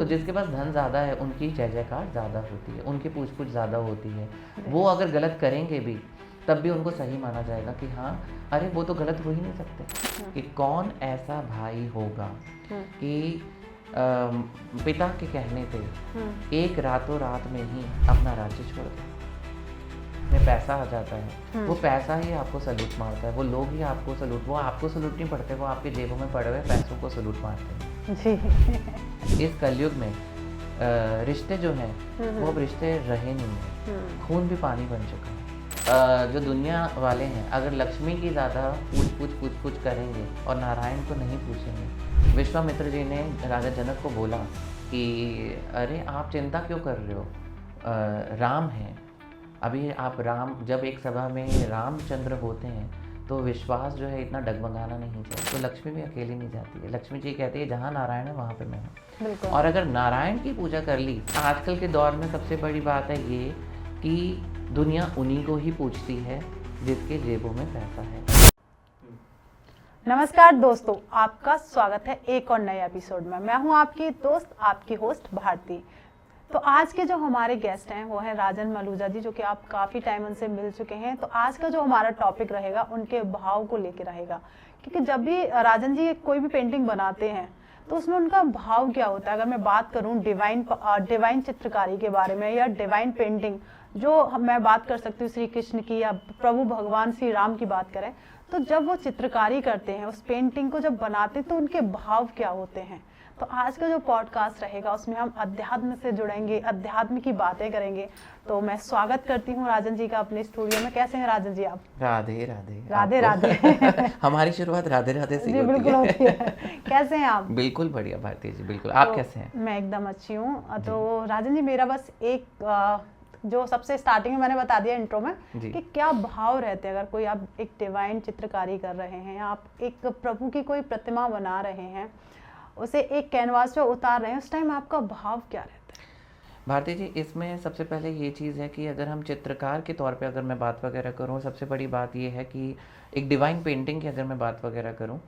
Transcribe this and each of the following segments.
जिसके पास धन ज़्यादा है उनकी जय जयकार ज़्यादा होती है, उनकी पूछ पूछ ज़्यादा होती है। वो अगर गलत करेंगे भी तब भी उनको सही माना जाएगा कि हाँ अरे वो तो गलत हो ही नहीं सकते। कि कौन ऐसा भाई होगा कि पिता के कहने पे एक रातों रात में ही अपना राज्य छोड़ दे, में पैसा आ जाता है, वो पैसा ही आपको सलूट मारता है, वो लोग ही आपको सलूट, वो आपको सलूट नहीं पड़ते, वो आपके जेबों में पड़े हुए पैसों को सलूट मारते हैं जी। इस कलयुग में रिश्ते जो हैं वो अब रिश्ते रहे नहीं हैं, खून भी पानी बन चुका है। जो दुनिया वाले हैं अगर लक्ष्मी की ज़्यादा पूछ पूछ करेंगे और नारायण को नहीं पूछेंगे। विश्वामित्र जी ने राजा जनक को बोला कि अरे आप चिंता क्यों कर रहे हो, राम हैं अभी, आप राम, जब एक सभा में रामचंद्र होते हैं तो विश्वास जो है इतना डगमगाना नहीं चाहिए। तो लक्ष्मी भी अकेली नहीं जाती है, लक्ष्मी जी कहती है जहाँ नारायण है वहाँ पे मैं हूँ। और अगर नारायण की पूजा कर ली, आजकल के दौर में सबसे बड़ी बात है ये कि दुनिया उन्हीं को ही पूछती है जिसके जेबों में पैसा है। नमस्कार दोस्तों, आपका स्वागत है एक और नए एपिसोड में। मैं हूं आपकी दोस्त, आपकी होस्ट भारती। तो आज के जो हमारे गेस्ट हैं वो हैं राजन मलूजा जी, जो कि आप काफ़ी टाइम उनसे मिल चुके हैं। तो आज का जो हमारा टॉपिक रहेगा उनके भाव को लेकर रहेगा, क्योंकि जब भी राजन जी कोई भी पेंटिंग बनाते हैं तो उसमें उनका भाव क्या होता है। अगर मैं बात करूं डिवाइन चित्रकारी के बारे में या डिवाइन पेंटिंग, जो मैं बात कर सकती हूँ श्री कृष्ण की या प्रभु भगवान श्री राम की बात करें, तो जब वो चित्रकारी करते हैं, उस पेंटिंग को जब बनाते हैं तो उनके भाव क्या होते हैं। तो आज का जो पॉडकास्ट रहेगा उसमें हम अध्यात्म से जुड़ेंगे, अध्यात्म की बातें करेंगे। तो मैं स्वागत करती हूँ राजन जी का अपने स्टूडियो में। कैसे हैं राजन जी आप? राधे राधे। राधे राधे। हमारी शुरुआत राधे राधे से जी बिल्कुल होती है। कैसे हैं आप? बिल्कुल बढ़िया भारती जी, बिल्कुल। आप कैसे हैं? मैं एकदम अच्छी हूँ। तो राजन जी, मेरा बस एक जो सबसे स्टार्टिंग में मैंने बता दिया इंट्रो में कि क्या भाव रहते हैं अगर कोई आप एक डिवाइन चित्रकारी कर रहे हैं, आप एक प्रभु की कोई प्रतिमा बना रहे हैं, उसे एक कैनवास पे उतार रहे हैं, उस टाइम आपका भाव क्या रहता है? भारती जी, इसमें सबसे पहले ये चीज़ है कि अगर हम चित्रकार के तौर पे अगर मैं बात वगैरह करूँ, सबसे बड़ी बात ये है कि एक डिवाइन पेंटिंग की अगर मैं बात वगैरह करूँ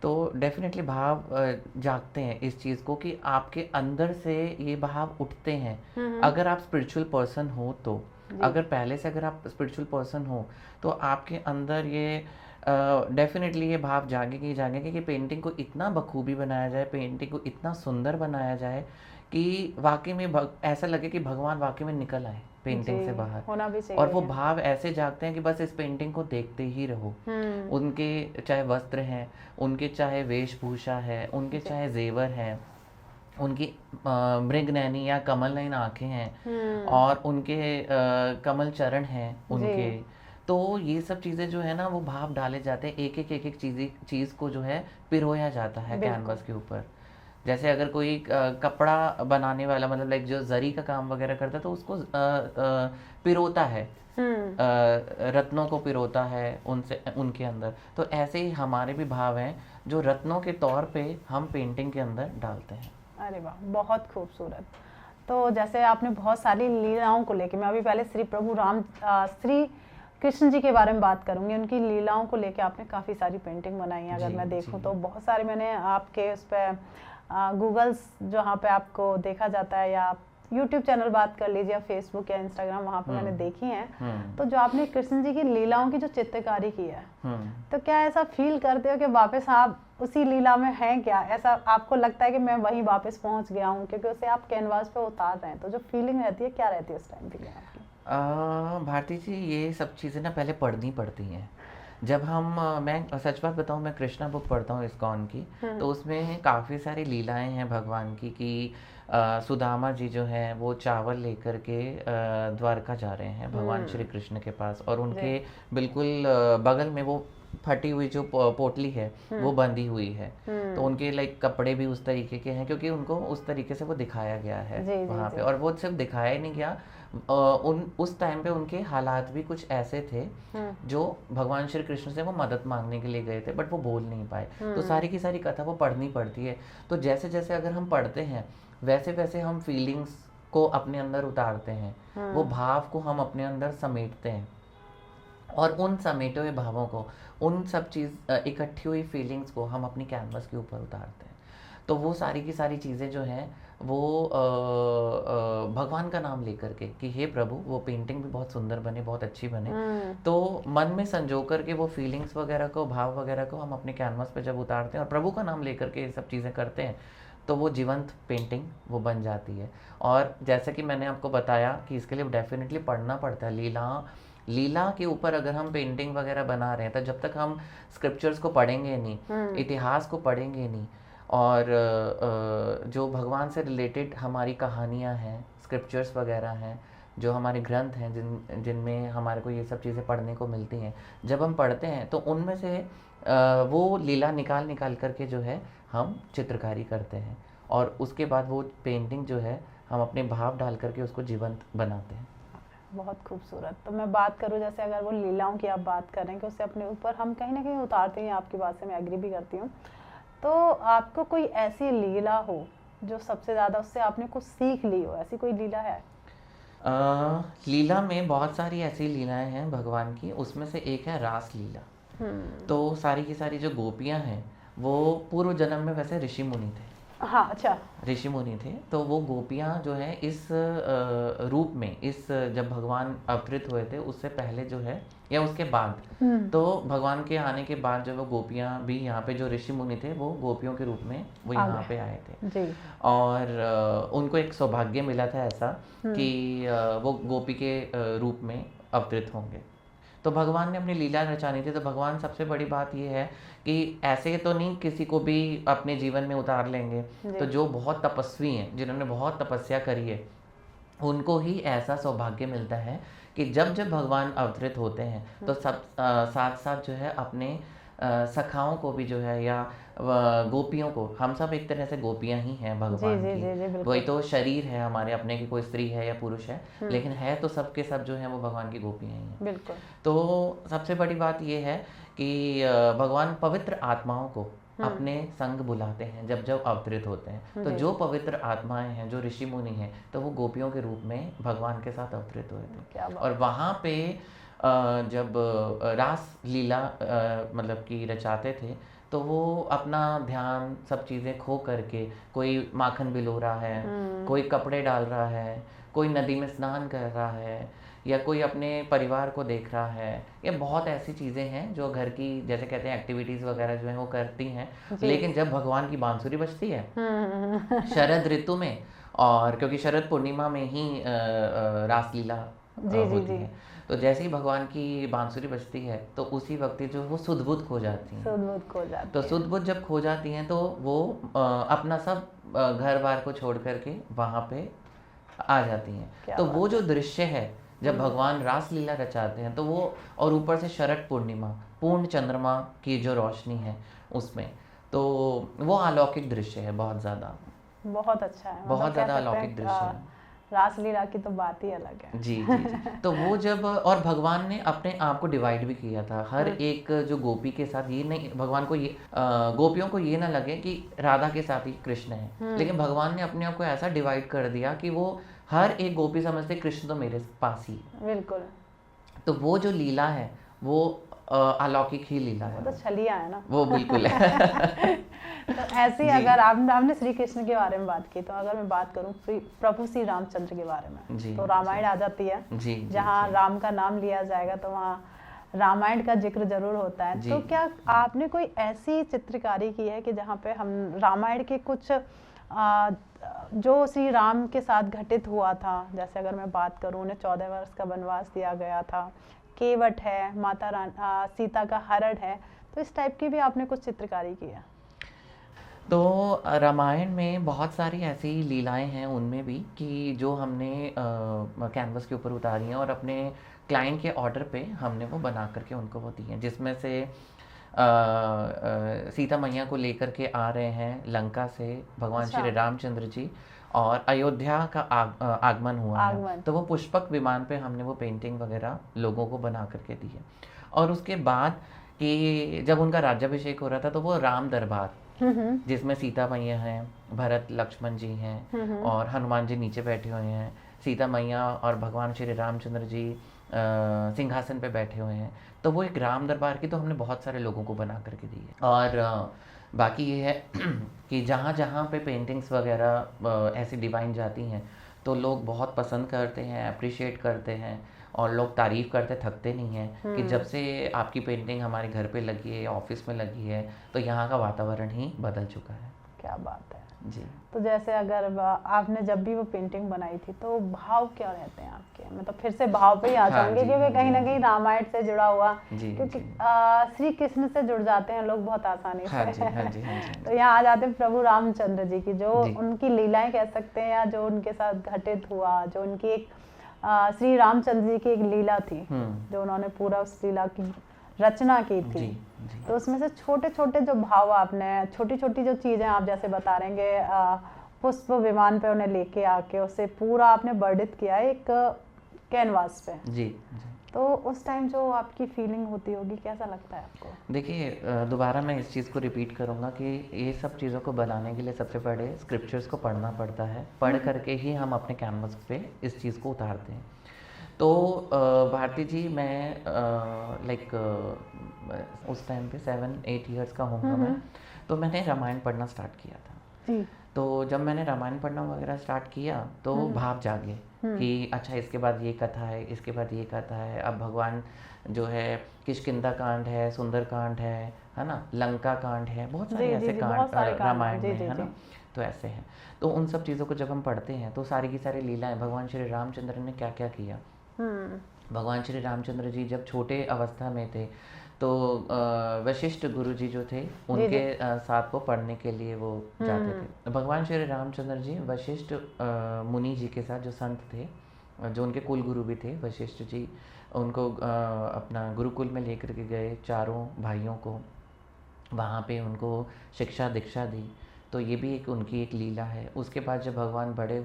तो डेफिनेटली भाव जागते हैं इस चीज़ को कि आपके अंदर से ये भाव उठते हैं। अगर आप स्पिरिचुअल पर्सन हो तो, अगर पहले से अगर आप स्पिरिचुअल पर्सन हो तो आपके अंदर ये डेफिनेटली ये भाव जागेंगे कि पेंटिंग को इतना बखूबी बनाया जाए, पेंटिंग को इतना सुंदर बनाया जाए कि वाकई में ऐसा लगे कि भगवान वाकई में निकल आए पेंटिंग से बाहर। होना भी चाहिए। और वो भाव ऐसे जागते हैं कि बस इस पेंटिंग को देखते ही रहो। उनके चाहे वस्त्र हैं, उनके चाहे वेशभूषा है, उनके चाहे जेवर हैं, उनकी मृगनयनी या कमल नयन आँखें हैं और उनके कमल चरण हैं उनके। तो ये सब चीज़ें जो है ना वो भाव डाले जाते हैं, एक चीज़ को जो है पिरोया जाता है कैनवस के ऊपर। जैसे अगर कोई कपड़ा बनाने वाला, मतलब लाइक जो जरी का काम वगैरह करता है तो उसको पिरोता है, रत्नों को पिरोता है उनसे, उनके अंदर। तो ऐसे ही हमारे भी भाव हैं जो रत्नों के तौर पे हम पेंटिंग के अंदर डालते हैं। अरे वाह, बहुत खूबसूरत। तो जैसे आपने बहुत सारी लीलाओं को लेके, मैं अभी पहले श्री कृष्ण जी के बारे में बात करूंगी। उनकी लीलाओं को लेके आपने काफ़ी सारी पेंटिंग बनाई है। अगर मैं देखूं तो बहुत सारे मैंने आपके उस पर गूगल्स जहाँ पे आपको देखा जाता है, या आप यूट्यूब चैनल बात कर लीजिए, या फेसबुक या इंस्टाग्राम, वहाँ पे मैंने देखी हैं। तो जो आपने कृष्ण जी की लीलाओं की जो चित्रकारी की है, तो क्या ऐसा फील करते हो कि वापस आप उसी लीला में हैं क्या? ऐसा आपको लगता है कि मैं वहीं वापस पहुँच गया हूँ, क्योंकि उसे आप कैनवास पे उतार रहे हैं, तो जो फीलिंग रहती है क्या रहती है उस टाइम पे आपकी? भारती जी, ये सब चीज़ें ना पहले पढ़नी पड़ती हैं। जब मैं सच बात बताऊं, मैं कृष्णा बुक पढ़ता हूँ इस्कॉन की, तो उसमें काफ़ी सारी लीलाएं हैं भगवान की कि सुदामा जी जो हैं वो चावल लेकर के द्वारका जा रहे हैं भगवान श्री कृष्ण के पास, और उनके बिल्कुल बगल में वो फटी हुई जो पोटली है वो बंधी हुई है। तो उनके लाइक कपड़े भी उस तरीके के हैं, क्योंकि उनको उस तरीके से वो दिखाया गया है वहाँ पे। और वो सिर्फ दिखाया ही नहीं गया, उस टाइम पे उनके हालात भी कुछ ऐसे थे जो भगवान श्री कृष्ण से वो मदद मांगने के लिए गए थे, बट वो बोल नहीं पाए। तो सारी की सारी कथा वो पढ़नी पड़ती है। तो जैसे जैसे अगर हम पढ़ते हैं वैसे वैसे हम फीलिंग्स को अपने अंदर उतारते हैं, वो भाव को हम अपने अंदर समेटते हैं, और उन समेटे हुए भावों को, उन सब चीज़ इकट्ठी हुई फीलिंग्स को हम अपनी कैनवस के ऊपर उतारते हैं। तो वो सारी की सारी चीज़ें जो हैं वो भगवान का नाम लेकर के कि हे प्रभु वो पेंटिंग भी बहुत सुंदर बने, बहुत अच्छी बने। तो मन में संजो कर के वो फीलिंग्स वगैरह को, भाव वगैरह को हम अपने कैनवास पे जब उतारते हैं और प्रभु का नाम लेकर के ये सब चीज़ें करते हैं तो वो जीवंत पेंटिंग वो बन जाती है। और जैसे कि मैंने आपको बताया कि इसके लिए डेफिनेटली पढ़ना पड़ता है। लीला के ऊपर अगर हम पेंटिंग वगैरह बना रहे हैं तो जब तक हम स्क्रिप्चर्स को पढ़ेंगे नहीं, इतिहास को पढ़ेंगे नहीं, और जो भगवान से रिलेटेड हमारी कहानियाँ हैं, स्क्रिप्चर्स वगैरह हैं, जो हमारे ग्रंथ हैं जिनमें हमारे को ये सब चीज़ें पढ़ने को मिलती हैं, जब हम पढ़ते हैं तो उनमें से वो लीला निकाल करके जो है हम चित्रकारी करते हैं और उसके बाद वो पेंटिंग जो है हम अपने भाव डाल करके उसको जीवंत बनाते हैं। बहुत खूबसूरत। तो मैं बात करूँ जैसे अगर वो लीलाओं की आप बात करें कि उससे अपने ऊपर हम कहीं ना कहीं उतारते हैं, आपकी बात से मैं एग्री भी करती हूँ। तो आपको कोई ऐसी लीला हो जो सबसे ज़्यादा उससे आपने कुछ सीख ली हो, ऐसी कोई लीला है? लीला में बहुत सारी ऐसी लीलाएं हैं भगवान की, उसमें से एक है रास लीला। तो सारी की सारी जो गोपियां हैं वो पूर्व जन्म में वैसे ऋषि मुनि थे। हाँ, अच्छा। ऋषि मुनि थे, तो वो गोपियां जो है इस रूप में, इस जब भगवान अवतरित हुए थे उससे पहले जो है या उसके बाद, तो भगवान के आने के बाद जो वो गोपियां भी यहाँ पे जो ऋषि मुनि थे वो गोपियों के रूप में वो यहाँ पे आए थे जी। और उनको एक सौभाग्य मिला था ऐसा कि वो गोपी के रूप में अवतरित होंगे। तो भगवान ने अपनी लीला रचानी थी, तो भगवान सबसे बड़ी बात ये है कि ऐसे तो नहीं किसी को भी अपने जीवन में उतार लेंगे, तो जो बहुत तपस्वी हैं, जिन्होंने बहुत तपस्या करी है, उनको ही ऐसा सौभाग्य मिलता है कि जब जब भगवान अवतरित होते हैं तो सब साथ साथ जो है अपने सखाओं को भी जो है या गोपियों को, हम सब एक तरह से गोपियां ही हैं भगवान की। वही तो शरीर है हमारे अपने की, कोई स्त्री है या पुरुष है, लेकिन है तो सब के सब जो है वो भगवान की गोपियां ही हैं। बिल्कुल। तो सबसे बड़ी बात ये है कि भगवान पवित्र आत्माओं को अपने संग बुलाते हैं जब जब अवतरित होते हैं। तो जो पवित्र आत्माएं हैं, जो ऋषि मुनि हैं, तो वो गोपियों के रूप में भगवान के साथ अवतरित हुए थे। और वहाँ पे जब रास लीला मतलब कि रचाते थे तो वो अपना ध्यान सब चीज़ें खो करके, कोई माखन बिलो रहा है, कोई कपड़े डाल रहा है, कोई नदी में स्नान कर रहा है, या कोई अपने परिवार को देख रहा है, या बहुत ऐसी चीज़ें हैं जो घर की जैसे कहते हैं एक्टिविटीज़ वगैरह जो हैं वो करती हैं। लेकिन जब भगवान की बांसुरी बजती है शरद ऋतु में, और क्योंकि शरद पूर्णिमा में ही रासलीला होती है, तो जैसे ही भगवान की बांसुरी बजती है तो उसी वक्त जो वो सुध-बुध खो जाती हैं। तो सुध-बुध जब खो जाती हैं तो वो अपना सब घर बार को छोड़ करके वहाँ पे आ जाती हैं। तो वो जो दृश्य है जब भगवान रासलीला रचाते हैं तो वो, और ऊपर से शरद पूर्णिमा, पूर्ण चंद्रमा की जो रोशनी है उसमें, तो वो अलौकिक दृश्य है बहुत ज़्यादा। बहुत अच्छा है, बहुत ज़्यादा अलौकिक दृश्य है। रासलीला की तो बात ही अलग है। जी जी जी। तो वो जब, और भगवान ने अपने आप को डिवाइड भी किया था हर एक जो गोपी के साथ। ये नहीं, भगवान को ये गोपियों को ये ना लगे कि राधा के साथ ही कृष्ण है, लेकिन भगवान ने अपने आप को ऐसा डिवाइड कर दिया कि वो हर एक गोपी समझते कृष्ण तो मेरे पास ही है। बिल्कुल। तो वो जो लीला है वो अलौकिक ही लीला है। वो तो छलिया है ना। वो बिल्कुल है। तो ऐसे ही अगर आपने श्री कृष्ण के बारे में बात की, तो अगर मैं बात करूं प्रभु श्री रामचंद्र के बारे में, तो रामायण आ जाती है। जहाँ राम का नाम लिया जाएगा तो वहाँ रामायण का जिक्र जरूर होता है। तो क्या आपने कोई ऐसी चित्रकारी की है कि जहाँ पे हम रामायण के कुछ जो श्री राम के साथ घटित हुआ था, जैसे अगर मैं बात करूं, उन्हें 14 वर्ष का वनवास दिया गया था, केवट है, माता सीता का हरण है, तो इस टाइप की भी आपने कुछ चित्रकारी की है? तो रामायण में बहुत सारी ऐसी लीलाएं हैं उनमें भी कि जो हमने कैनवस के ऊपर उतारी हैं और अपने क्लाइंट के ऑर्डर पे हमने वो बना करके उनको वो दी हैं, जिसमें से सीता मैया को लेकर के आ रहे हैं लंका से भगवान श्री रामचंद्र जी, और अयोध्या का आगमन हुआ है, तो वो पुष्पक विमान पे हमने वो पेंटिंग वगैरह लोगों को बना करके दी है। और उसके बाद कि जब उनका राज्याभिषेक हो रहा था तो वो राम दरबार, जिसमें सीता मैया हैं, भरत लक्ष्मण जी हैं और हनुमान जी नीचे बैठे हुए हैं, सीता मैया और भगवान श्री रामचंद्र जी सिंहासन पे बैठे हुए हैं, तो वो एक राम दरबार की तो हमने बहुत सारे लोगों को बना करके दी है। और बाकी ये है कि जहाँ जहाँ पे पेंटिंग्स वगैरह ऐसी डिवाइन जाती हैं तो लोग बहुत पसंद करते हैं, अप्रिशिएट करते हैं और लोग तारीफ़ करते थकते नहीं हैं कि जब से आपकी पेंटिंग हमारे घर पे लगी है या ऑफिस में लगी है तो यहाँ का वातावरण ही बदल चुका है। क्या बात है जी। तो जैसे अगर आपने जब भी वो पेंटिंग बनाई थी तो भाव क्या रहते हैं आपके, मतलब फिर से भाव पे ही आ जाएंगे क्योंकि कहीं ना कहीं रामायण से जुड़ा हुआ, क्योंकि श्री कृष्ण से जुड़ जाते हैं लोग बहुत आसानी से। तो यहाँ आ जाते हैं प्रभु रामचंद्र जी की, जो उनकी लीलाएं कह सकते हैं या जो उनके साथ घटित हुआ, जो उनकी एक श्री रामचंद्र जी की एक लीला थी जो उन्होंने पूरा उस लीला की रचना की थी। तो उसमें से छोटे छोटे जो भाव आपने, छोटी छोटी जो चीजें आप जैसे बता रहेंगे, पुष्प विमान पे उन्हें लेके आके उसे पूरा आपने वर्णित किया एक कैनवास पे। जी। तो उस टाइम जो आपकी फीलिंग होती होगी, कैसा लगता है आपको? देखिए, दोबारा मैं इस चीज़ को रिपीट करूँगा कि ये सब चीज़ों को बनाने के लिए सबसे पहले स्क्रिप्चर्स को पढ़ना पड़ता है, पढ़ करके ही हम अपने कैनवस पे इस चीज़ को उतारते हैं। तो भारती जी, मैं लाइक उस टाइम पे 7-8 इयर्स का होऊंगा मैं, तो मैंने रामायण पढ़ना स्टार्ट किया था जी। तो जब मैंने रामायण पढ़ना वगैरह स्टार्ट किया तो भाव जागे कि अच्छा इसके बाद ये कथा है, इसके बाद ये कथा है, अब भगवान जो है किष्किंधा कांड है, सुंदर कांड है ना, लंका कांड है, बहुत सारे ऐसे कांड रामायण में है ना। तो ऐसे हैं, तो उन सब चीज़ों को जब हम पढ़ते हैं तो सारी की सारी लीलाएं भगवान श्री रामचंद्र ने क्या क्या किया। भगवान श्री रामचंद्र जी जब छोटे अवस्था में थे तो वशिष्ठ गुरु जी जो थे उनके साथ वो पढ़ने के लिए वो जाते थे। भगवान श्री रामचंद्र जी वशिष्ठ मुनि जी के साथ, जो संत थे, जो उनके कुल गुरु भी थे वशिष्ठ जी, उनको अपना गुरुकुल में लेकर के गए, चारों भाइयों को वहाँ पे उनको शिक्षा दीक्षा दी। तो ये भी एक उनकी एक लीला है। उसके बाद जब भगवान बड़े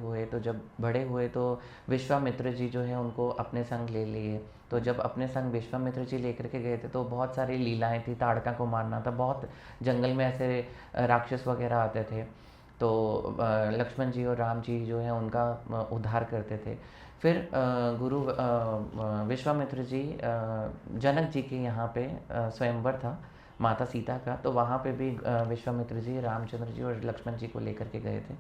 हुए तो विश्वामित्र जी जो है उनको अपने संग ले लिए। तो जब अपने संग विश्वामित्र जी लेकर के गए थे तो बहुत सारी लीलाएं थी, ताड़का को मारना था, बहुत जंगल में ऐसे राक्षस वगैरह आते थे, तो लक्ष्मण जी और राम जी जो है उनका उद्धार करते थे। फिर गुरु विश्वामित्र जी जनक जी के यहाँ पे स्वयंवर था माता सीता का, तो वहाँ पे भी विश्वामित्र जी रामचंद्र जी और लक्ष्मण जी को लेकर के गए थे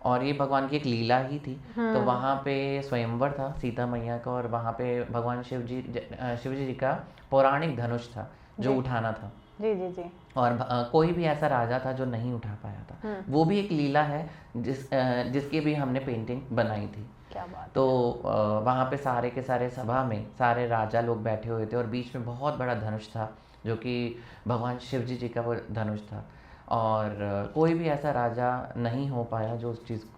और ये भगवान की एक लीला ही थी। तो वहाँ पे स्वयंवर था सीता मैया का और वहाँ पे भगवान शिव जी का पौराणिक धनुष था जो उठाना था। जी। और कोई भी ऐसा राजा था जो नहीं उठा पाया था। वो भी एक लीला है जिसकी भी हमने पेंटिंग बनाई थी। क्या बात। तो वहाँ पे सारे के सारे सभा में सारे राजा लोग बैठे हुए थे और बीच में बहुत बड़ा धनुष था जो कि भगवान शिव जी का वो धनुष था और कोई भी ऐसा राजा नहीं हो पाया जो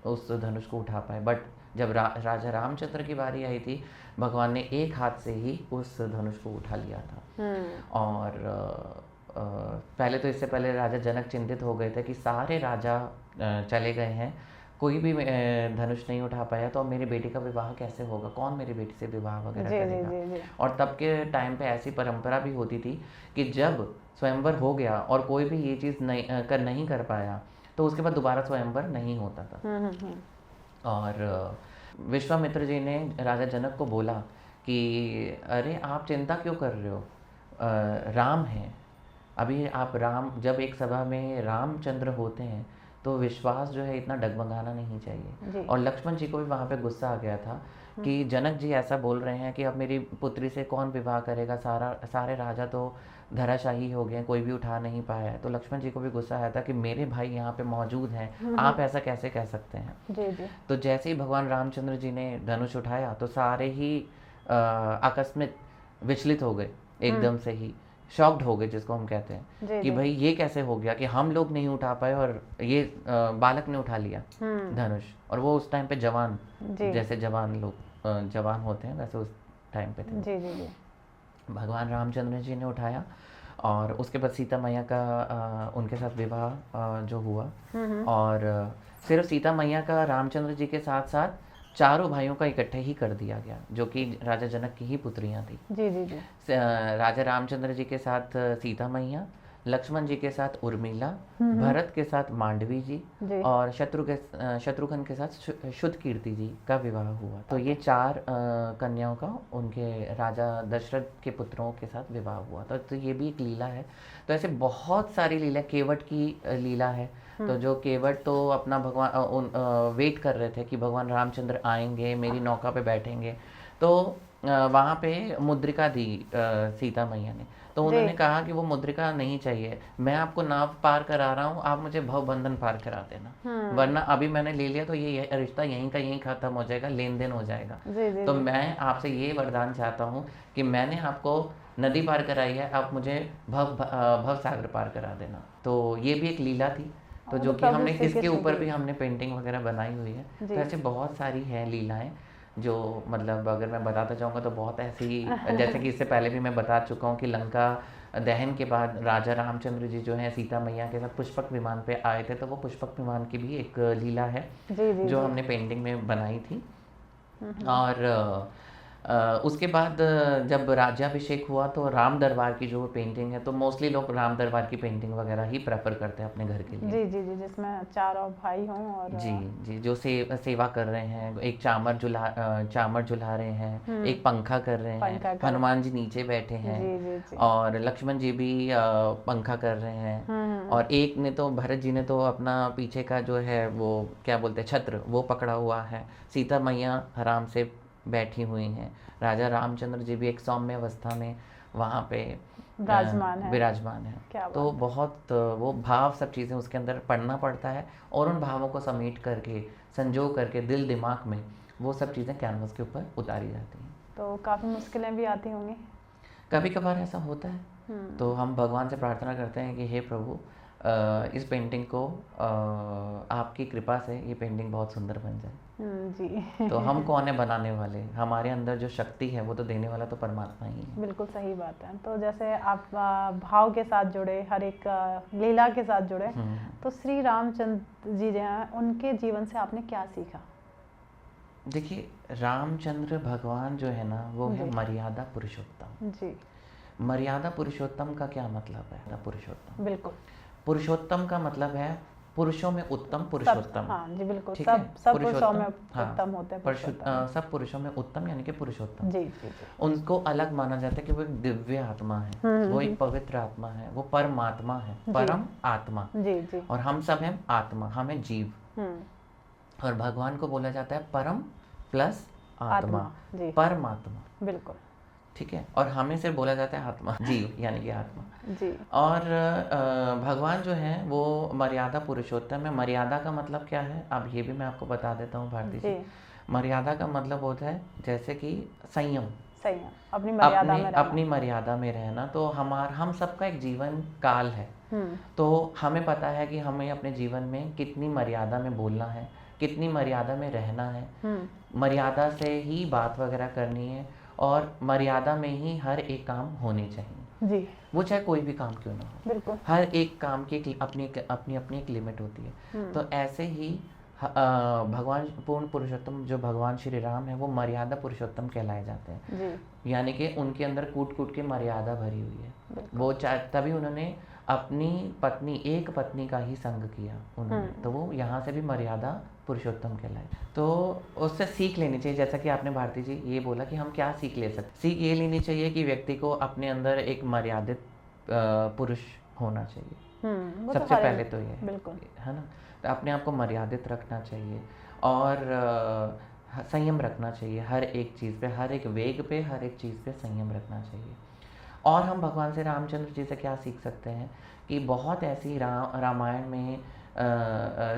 उस धनुष को उठा पाए। बट जब राजा रामचंद्र की बारी आई थी, भगवान ने एक हाथ से ही उस धनुष को उठा लिया था। और पहले तो इससे पहले राजा जनक चिंतित हो गए थे कि सारे राजा चले गए हैं, कोई भी धनुष नहीं उठा पाया, तो अब मेरी बेटी का विवाह कैसे होगा, कौन मेरी बेटी से विवाह वगैरह करेगा। और तब के टाइम पे ऐसी परंपरा भी होती थी कि जब स्वयंवर हो गया और कोई भी ये चीज़ नहीं कर पाया तो उसके बाद दोबारा स्वयंवर नहीं होता था। और विश्वामित्र जी ने राजा जनक को बोला कि अरे आप चिंता क्यों कर रहे हो, राम हैं अभी, आप राम, जब एक सभा में रामचंद्र होते हैं तो विश्वास जो है इतना डगमगाना नहीं चाहिए। और लक्ष्मण जी को भी वहाँ पे गुस्सा आ गया था कि जनक जी ऐसा बोल रहे हैं कि अब मेरी पुत्री से कौन विवाह करेगा, सारे राजा तो धराशाही हो गए, कोई भी उठा नहीं पाया है। तो लक्ष्मण जी को भी गुस्सा आया था कि मेरे भाई यहाँ पे मौजूद हैं, आप ऐसा कैसे कह सकते हैं। तो जैसे ही भगवान रामचंद्र जी ने धनुष उठाया तो सारे ही आकस्मिक विचलित हो गए, एकदम से ही शॉक्ड हो गए, जिसको हम कहते हैं कि भाई ये कैसे हो गया कि हम लोग नहीं उठा पाए और ये बालक ने उठा लिया धनुष। और वो उस टाइम पे जवान, जैसे जवान लोग जवान होते हैं वैसे उस टाइम पे थे। जी। भगवान रामचंद्र जी ने उठाया और उसके बाद सीता मैया का उनके साथ विवाह जो हुआ। और सिर्फ सीता मैया का रामचंद्र जी के साथ साथ चारों भाइयों का इकट्ठे ही कर दिया गया, जो कि राजा जनक की ही पुत्रियां थी। जी। राजा रामचंद्र जी के साथ सीता मैया, लक्ष्मण जी के साथ उर्मिला, भरत के साथ मांडवी जी और शत्रुघ्न के साथ शुद्ध कीर्ति जी का विवाह हुआ। तो ये 4 कन्याओं का उनके राजा दशरथ के पुत्रों के साथ विवाह हुआ था। तो ये भी एक लीला है। तो ऐसे बहुत सारी लीला, केवट की लीला है। तो जो केवट तो अपना भगवान वेट कर रहे थे कि भगवान रामचंद्र आएंगे, मेरी नौका पे बैठेंगे। तो वहाँ पे मुद्रिका दी सीता मैया ने। तो उन्होंने कहा कि वो मुद्रिका नहीं चाहिए, मैं आपको नाव पार करा रहा हूँ, आप मुझे भवबंधन पार करा देना, वरना अभी मैंने ले लिया तो ये रिश्ता यहीं का यहीं खत्म हो जाएगा, लेन देन हो जाएगा। तो मैं आपसे ये वरदान चाहता हूँ कि मैंने आपको नदी पार कराई है, आप मुझे भव सागर पार करा देना। तो ये भी एक लीला थी। तो जो कि हमने इसके ऊपर भी हमने पेंटिंग वगैरह बनाई हुई है। तो ऐसे बहुत सारी हैं लीलाएं जो मतलब अगर मैं बताता जाऊंगा तो बहुत ऐसी, जैसे कि इससे पहले भी मैं बता चुका हूँ कि लंका दहन के बाद राजा रामचंद्र जी जो हैं सीता मैया के साथ पुष्पक विमान पे आए थे। तो वो पुष्पक विमान की भी एक लीला है जो हमने पेंटिंग में बनाई थी। और उसके बाद जब राज्याभिषेक हुआ तो राम दरबार की जो पेंटिंग है, तो मोस्टली लोग राम दरबार की पेंटिंग वगैरह ही प्रेफर करते हैं अपने घर के लिए। जी, जिसमें 4 भाई हों और जी जो सेवा कर रहे हैं, एक चामर झुला रहे हैं, एक पंखा कर रहे हैं, हनुमान जी नीचे बैठे हैं और लक्ष्मण जी भी पंखा कर रहे हैं। और एक ने तो भरत जी ने तो अपना पीछे का जो है वो क्या बोलते हैं छत्र वो पकड़ा हुआ है। सीता मैया आराम से बैठी हुई हैं। राजा रामचंद्र जी भी एक सौम्य अवस्था में वहाँ पे विराजमान है। तो बहुत वो भाव सब चीज़ें उसके अंदर पढ़ना पड़ता है और उन भावों को समेट करके संजो करके दिल दिमाग में वो सब चीज़ें कैनवस के ऊपर उतारी जाती हैं। तो काफ़ी मुश्किलें भी आती होंगी? कभी कभार ऐसा होता है। तो हम भगवान से प्रार्थना करते हैं कि हे प्रभु इस पेंटिंग को आपकी कृपा से ये पेंटिंग बहुत सुंदर बन जाए। जी तो हम कौन है बनाने वाले, हमारे अंदर जो शक्ति है वो तो देने वाला तो परमात्मा ही है। बिल्कुल सही बात है। तो जैसे आप भाव के साथ जुड़े, हर एक लीला के साथ जुड़े, तो श्री रामचंद्र जी जो हैं उनके जीवन से आपने क्या सीखा? देखिए रामचंद्र भगवान जो है ना वो है मर्यादा पुरुषोत्तम। जी मर्यादा पुरुषोत्तम का क्या मतलब है? पुरुषोत्तम, बिल्कुल पुरुषोत्तम का मतलब है पुरुषों में उत्तम पुरुषोत्तम। हाँ जी बिल्कुल, ठीक सब पुरुषों में उत्तम होते हैं। सब पुरुषों में उत्तम यानी कि पुरुषोत्तम। जी। उनको अलग माना जाता है कि वो एक दिव्य आत्मा है, वो एक पवित्र आत्मा है, वो परमात्मा है, परम आत्मा। जी। और हम सब हैं आत्मा, हम हैं जीव। और भगवान को बोला जाता है परम प्लस आत्मा, परमात्मा। बिल्कुल ठीक है। और हमें सिर्फ बोला जाता है आत्मा, जीव यानी कि आत्मा। जी। और भगवान जो है वो मर्यादा पुरुषोत्तम है। मर्यादा का मतलब क्या है अब ये भी मैं आपको बता देता हूँ भारती जी। मर्यादा का मतलब होता है जैसे कि संयम, अपनी मर्यादा में रहना। तो हम सबका एक जीवन काल है। तो हमें पता है कि हमें अपने जीवन में कितनी मर्यादा में बोलना है, कितनी मर्यादा में रहना है, मर्यादा से ही बात वगैरह करनी है और मर्यादा में ही हर एक काम होने चाहिए। जी। वो चाहे कोई भी काम क्यों ना हो, बिल्कुल। हर एक काम की अपनी एक लिमिट होती है। तो ऐसे ही भगवान पूर्ण पुरुषोत्तम जो भगवान श्री राम है वो मर्यादा पुरुषोत्तम कहलाए जाते हैं। जी। यानी कि उनके अंदर कूट कूट के मर्यादा भरी हुई है। वो तभी उन्होंने अपनी एक पत्नी का ही संग किया उन्होंने। तो वो यहाँ से भी मर्यादा पुरुषोत्तम कहलाए। तो उससे सीख लेनी चाहिए, जैसा कि आपने भारती जी ये बोला कि हम क्या सीख ले सकते। सीख ये लेनी चाहिए कि व्यक्ति को अपने अंदर एक मर्यादित पुरुष होना चाहिए। सबसे पहले तो ये है ना। तो अपने आप को मर्यादित रखना चाहिए और संयम रखना चाहिए हर एक चीज़ पे, हर एक वेग पे, हर एक चीज़ पे संयम रखना चाहिए। और हम भगवान से रामचंद्र जी से क्या सीख सकते हैं कि बहुत ऐसी रामायण में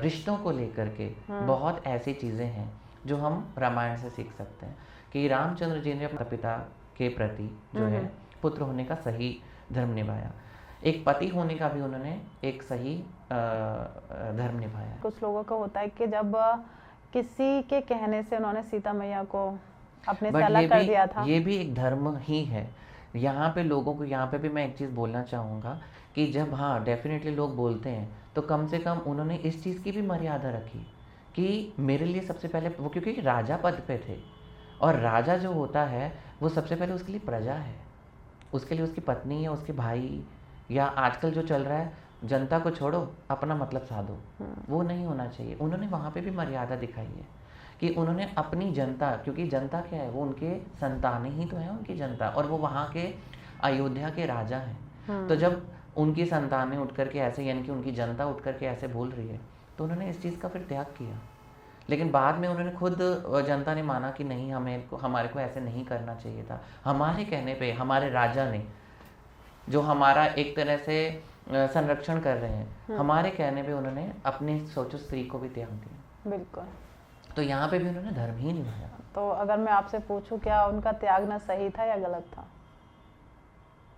रिश्तों को लेकर के बहुत ऐसी चीज़ें हैं जो हम रामायण से सीख सकते हैं कि रामचंद्र जी ने अपने पिता के प्रति जो है पुत्र होने का सही धर्म निभाया। एक पति होने का भी उन्होंने एक सही धर्म निभाया। कुछ लोगों का होता है कि जब किसी के कहने से उन्होंने सीता मैया को अपने से अलग कर दिया था। ये भी एक धर्म ही है। यहाँ पे लोगों को, यहाँ पे भी मैं एक चीज़ बोलना चाहूँगा कि जब हाँ डेफिनेटली लोग बोलते हैं तो कम से कम उन्होंने इस चीज़ की भी मर्यादा रखी कि मेरे लिए सबसे पहले वो, क्योंकि राजा पद पे थे और राजा जो होता है वो सबसे पहले उसके लिए प्रजा है, उसके लिए उसकी पत्नी है, उसके भाई या आजकल जो चल रहा है जनता को छोड़ो अपना मतलब साधो, वो नहीं होना चाहिए। उन्होंने वहाँ पे भी मर्यादा दिखाई है कि उन्होंने अपनी जनता, क्योंकि जनता क्या है, वो उनके संतानें ही तो है उनकी जनता, और वो वहाँ के अयोध्या के राजा हैं। तो जब उनकी संतानें उठ करके ऐसे, यानी कि उनकी जनता उठ करके ऐसे बोल रही है, तो उन्होंने इस चीज़ का फिर त्याग किया। लेकिन बाद में उन्होंने खुद, जनता ने माना कि नहीं, हमारे को ऐसे नहीं करना चाहिए था। हमारे कहने पे हमारे राजा ने, जो हमारा एक तरह से संरक्षण कर रहे हैं, हमारे कहने पे उन्होंने अपने सोचो स्त्री को भी त्याग दिया। बिल्कुल। तो यहाँ पे भी उन्होंने धर्म ही निभाया। तो अगर मैं आपसे पूछूं, क्या उनका त्यागना सही था या गलत था?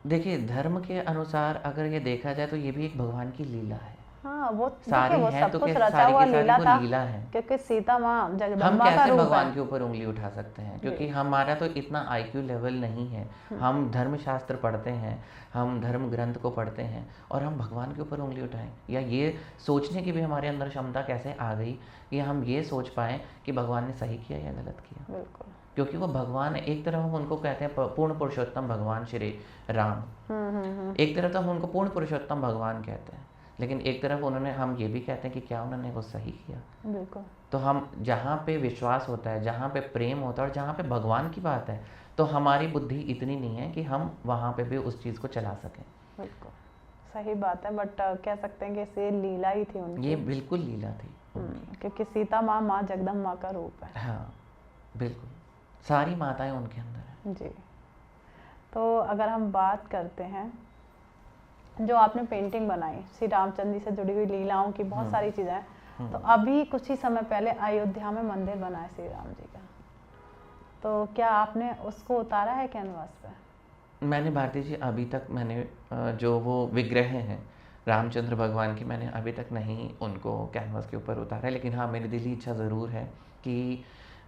देखिए, धर्म के अनुसार अगर ये देखा जाए तो ये भी एक भगवान की लीला है। हाँ, वो सारी वो है सब तो कुछ क्या, रचा सारी हुआ की सारी लीला वो था, लीला है। क्योंकि सीता माँ हम जगदम्बा का कैसे रूप भगवान है। के ऊपर उंगली उठा सकते हैं, क्योंकि हमारा तो इतना आईक्यू लेवल नहीं है। हम धर्मशास्त्र पढ़ते हैं, हम धर्म ग्रंथ को पढ़ते हैं, और हम भगवान के ऊपर उंगली उठाएं, या ये सोचने की भी हमारे अंदर क्षमता कैसे आ गई कि हम ये सोच पाएँ कि भगवान ने सही किया या गलत किया। बिल्कुल। क्योंकि वो भगवान, एक तरफ हम उनको कहते हैं पूर्ण पुरुषोत्तम भगवान श्री राम, एक तरफ तो हम उनको पूर्ण पुरुषोत्तम भगवान कहते हैं, लेकिन एक तरफ उन्होंने, हम ये भी कहते हैं कि क्या उन्होंने वो सही किया। बिल्कुल। तो हम जहाँ पे विश्वास होता है, जहाँ पे प्रेम होता है, और जहाँ पे भगवान की बात है, तो हमारी बुद्धि इतनी नहीं है कि हम वहाँ पे भी उस चीज़ को चला सकें। बिल्कुल सही बात है, बट कह सकते हैं कि ये लीला ही थी उनकी। ये बिल्कुल लीला थी। क्योंकि सीता माँ, माँ जगदम्बा का रूप है। हाँ बिल्कुल, सारी माताएं उनके अंदर हैं। जी। तो अगर हम बात करते हैं, जो आपने पेंटिंग बनाई श्री रामचंद्र जी से जुड़ी हुई लीलाओं की, बहुत सारी चीज़ें हैं, तो अभी कुछ ही समय पहले अयोध्या में मंदिर बना है श्री राम जी का, तो क्या आपने उसको उतारा है कैनवास पे? मैंने, भारती जी, अभी तक मैंने जो वो विग्रह हैं रामचंद्र भगवान की, मैंने अभी तक नहीं उनको कैनवास के ऊपर उतारा है। लेकिन हाँ, मेरी दिली इच्छा ज़रूर है कि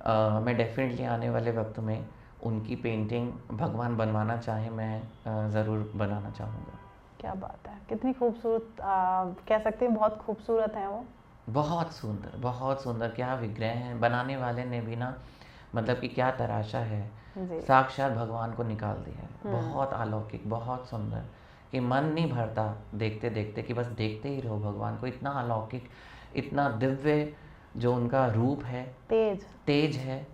मैं डेफिनेटली आने वाले वक्त में उनकी पेंटिंग भगवान बनवाना चाहे, मैं ज़रूर बनाना चाहूँगा। क्या बात है, कितनी खूबसूरत, कह सकते हैं बहुत खूबसूरत हैं वो। बहुत सुंदर, बहुत सुंदर, क्या विग्रह हैं। बनाने वाले ने भी ना, मतलब कि क्या तराशा है, साक्षात भगवान को निकाल दिया है। बहुत अलौकिक, बहुत सुंदर, कि मन नहीं भरता देखते देखते, कि बस देखते ही रहो भगवान को। इतना अलौकिक, इतना दिव्य जो उनका रूप है, तेज है,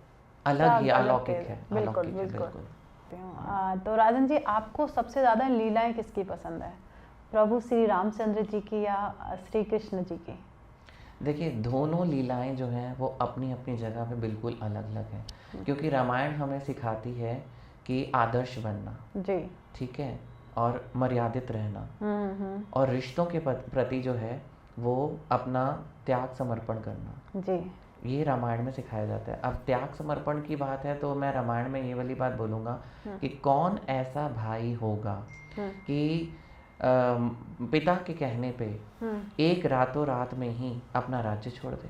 अलग ही अलौकिक है। बिल्कुल बिल्कुल। तो राजन जी, आपको सबसे ज़्यादा लीलाएं किसकी पसंद है, प्रभु श्री रामचंद्र जी की या श्री कृष्ण जी की? देखिए, दोनों लीलाएं जो हैं वो अपनी अपनी जगह पे बिल्कुल अलग अलग हैं। क्योंकि रामायण हमें सिखाती है कि आदर्श बनना जी, ठीक है, और मर्यादित रहना, और रिश्तों के प्रति जो है वो अपना त्याग समर्पण करना जी, ये रामायण में सिखाया जाता है। अब त्याग समर्पण की बात है तो मैं रामायण में ये वाली बात बोलूँगा कि कौन ऐसा भाई होगा कि पिता के कहने पे एक रातों रात में ही अपना राज्य छोड़ दे।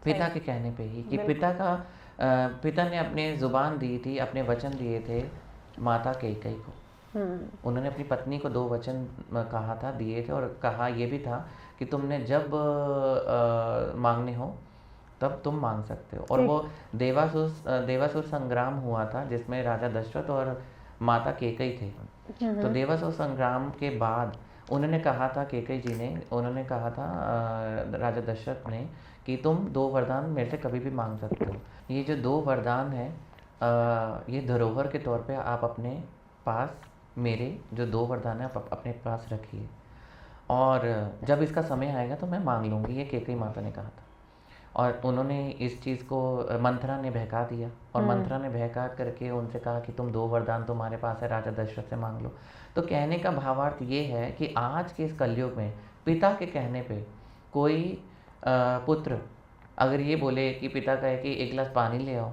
पिता के कहने पे ही, कि पिता ने अपने जुबान दी थी, अपने वचन दिए थे माता कैकेयी को। उन्होंने अपनी पत्नी को 2 वचन कहा था, दिए थे, और कहा ये भी था कि तुमने जब मांगने हो तब तुम मांग सकते हो। और वो देवासुर संग्राम हुआ था जिसमें राजा दशरथ और माता कैकेयी थे। तो देवासुर संग्राम के बाद उन्होंने कहा था, कैकेयी जी ने, उन्होंने कहा था राजा दशरथ ने कि तुम 2 वरदान मेरे से कभी भी मांग सकते हो। ये जो 2 वरदान है, ये धरोहर के तौर पे आप अपने पास, मेरे जो 2 वरदान है आप अपने पास रखिए, और जब इसका समय आएगा तो मैं मांग लूँगी, ये कैकेयी माता ने कहा था। और उन्होंने इस चीज़ को मंथरा ने बहका दिया, और मंथरा ने बहका करके उनसे कहा कि तुम 2 वरदान तुम्हारे पास है, राजा दशरथ से मांग लो। तो कहने का भावार्थ ये है कि आज के इस कलयुग में पिता के कहने पे कोई पुत्र अगर ये बोले कि पिता कहे कि 1 गिलास पानी ले आओ,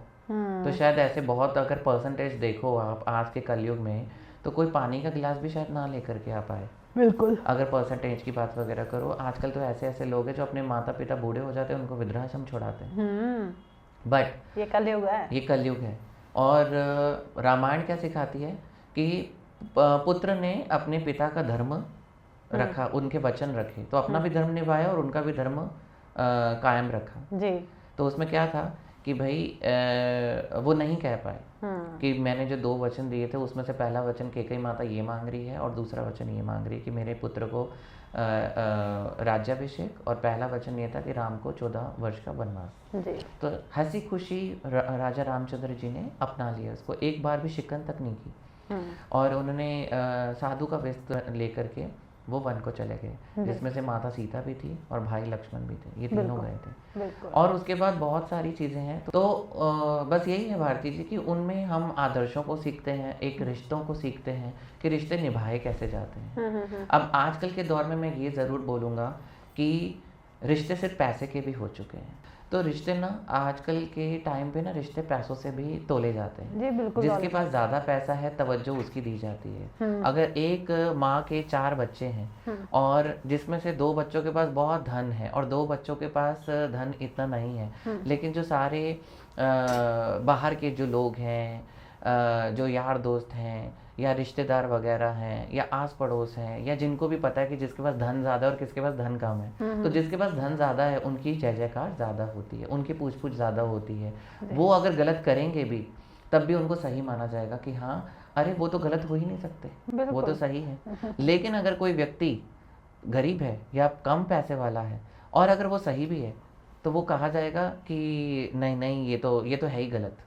तो शायद ऐसे बहुत, अगर परसेंटेज देखो आप आज के कलयुग में, तो कोई पानी का गिलास भी शायद ना लेकर के आ पाए। बिल्कुल। अगर परसेंटेज की बात वगैरह करो, आजकल तो ऐसे ऐसे लोग हैं जो अपने माता पिता बूढ़े हो जाते हैं, उनको वृद्धाश्रम छोड़ाते हैं। बट ये कलयुग है, ये कलयुग है। और रामायण क्या सिखाती है कि पुत्र ने अपने पिता का धर्म रखा, उनके वचन रखे, तो अपना भी धर्म निभाया और उनका भी धर्म कायम रखा जी। तो उसमें क्या था कि भाई वो नहीं कह पाए कि मैंने जो 2 वचन दिए थे उसमें से पहला वचन कैकेयी माता ये मांग रही है और दूसरा वचन ये मांग रही है कि मेरे पुत्र को राज्याभिषेक, और पहला वचन ये था कि राम को 14 वर्ष का वनवास। तो हंसी खुशी राजा रामचंद्र जी ने अपना लिया उसको, एक बार भी शिकन तक नहीं की। और उन्होंने साधु का वेश लेकर के वो वन को चले गए, जिसमें से माता सीता भी थी और भाई लक्ष्मण भी थे, ये तीनों गए थे। और उसके बाद बहुत सारी चीज़ें हैं। तो बस यही है भारती जी कि उनमें हम आदर्शों को सीखते हैं, एक रिश्तों को सीखते हैं कि रिश्ते निभाए कैसे जाते हैं। अब आजकल के दौर में मैं ये ज़रूर बोलूँगा कि रिश्ते सिर्फ पैसे के भी हो चुके हैं। तो रिश्ते ना आजकल के टाइम पे ना रिश्ते पैसों से भी तोले जाते हैं। जी बिल्कुल। जिसके पास ज़्यादा पैसा है तवज्जो उसकी दी जाती है। अगर एक माँ के 4 बच्चे हैं और जिसमें से 2 बच्चों के पास बहुत धन है और 2 बच्चों के पास धन इतना नहीं है, लेकिन जो सारे बाहर के जो लोग हैं, जो यार दोस्त हैं या रिश्तेदार वगैरह हैं या आस पड़ोस हैं, या जिनको भी पता है कि जिसके पास धन ज़्यादा है और किसके पास धन कम है, तो जिसके पास धन ज़्यादा है उनकी जय जयकार ज़्यादा होती है, उनकी पूछ पूछ ज़्यादा होती है। वो अगर गलत करेंगे भी तब भी उनको सही माना जाएगा कि हाँ अरे वो तो गलत हो ही नहीं सकते, वो तो सही है। लेकिन अगर कोई व्यक्ति गरीब है या कम पैसे वाला है और अगर वो सही भी है तो वो कहा जाएगा कि नहीं नहीं ये तो है ही गलत।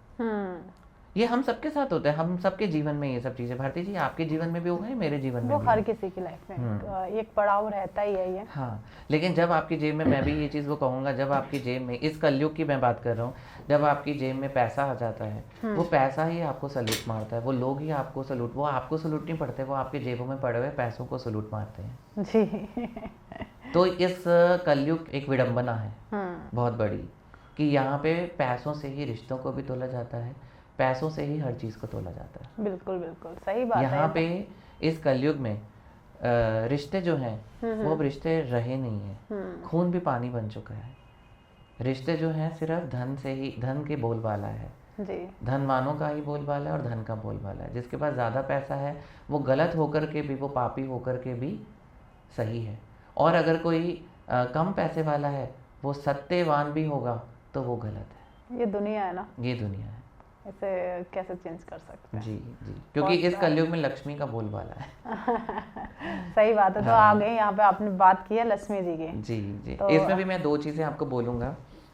ये हम सबके साथ होता है, हम सबके जीवन में ये सब चीजें। भारती जी आपके जीवन में भी होगा है, मेरे जीवन में वो भी हर किसी की लाइफ में एक पड़ाव रहता ही है ये। हाँ, लेकिन जब आपकी जेब में, मैं भी ये चीज़ वो कहूँगा, जब आपकी जेब में, इस कलयुग की मैं बात कर रहा हूँ, जब आपकी जेब में पैसा आ जाता है, वो पैसा ही आपको सलूट मारता है, वो लोग ही आपको सलूट, वो आपको सलूट नहीं पड़ते, वो आपके जेबों में पड़े हुए पैसों को सलूट मारते हैं जी। तो इस कलयुग एक विडंबना है बहुत बड़ी कि यहाँ पे पैसों से ही रिश्तों को भी तोला जाता है, पैसों से ही हर चीज़ को तोला जाता है। बिल्कुल बिल्कुल सही बात है। यहाँ पे इस कलयुग में रिश्ते जो हैं वो अब रिश्ते रहे नहीं हैं, खून भी पानी बन चुका है। रिश्ते जो हैं सिर्फ धन से ही, धन के बोलबाला है जी। धनवानों का ही बोलबाला है और धन का बोलबाला है। जिसके पास ज़्यादा पैसा है वो गलत होकर के भी, वो पापी होकर के भी सही है, और अगर कोई कम पैसे वाला है वो सत्यवान भी होगा तो वो गलत है। ये दुनिया है ना, ये दुनिया है, इसे कैसे चेंज कर सकते हैं। जी जी, क्योंकि इस कलयुग में लक्ष्मी का बोलबाला है। सही बात है। तो हाँ। आ गए यहाँ पे, आपने बात की है लक्ष्मी जी की। जी जी, तो इसमें भी मैं 2 चीज़ें आपको बोलूँगा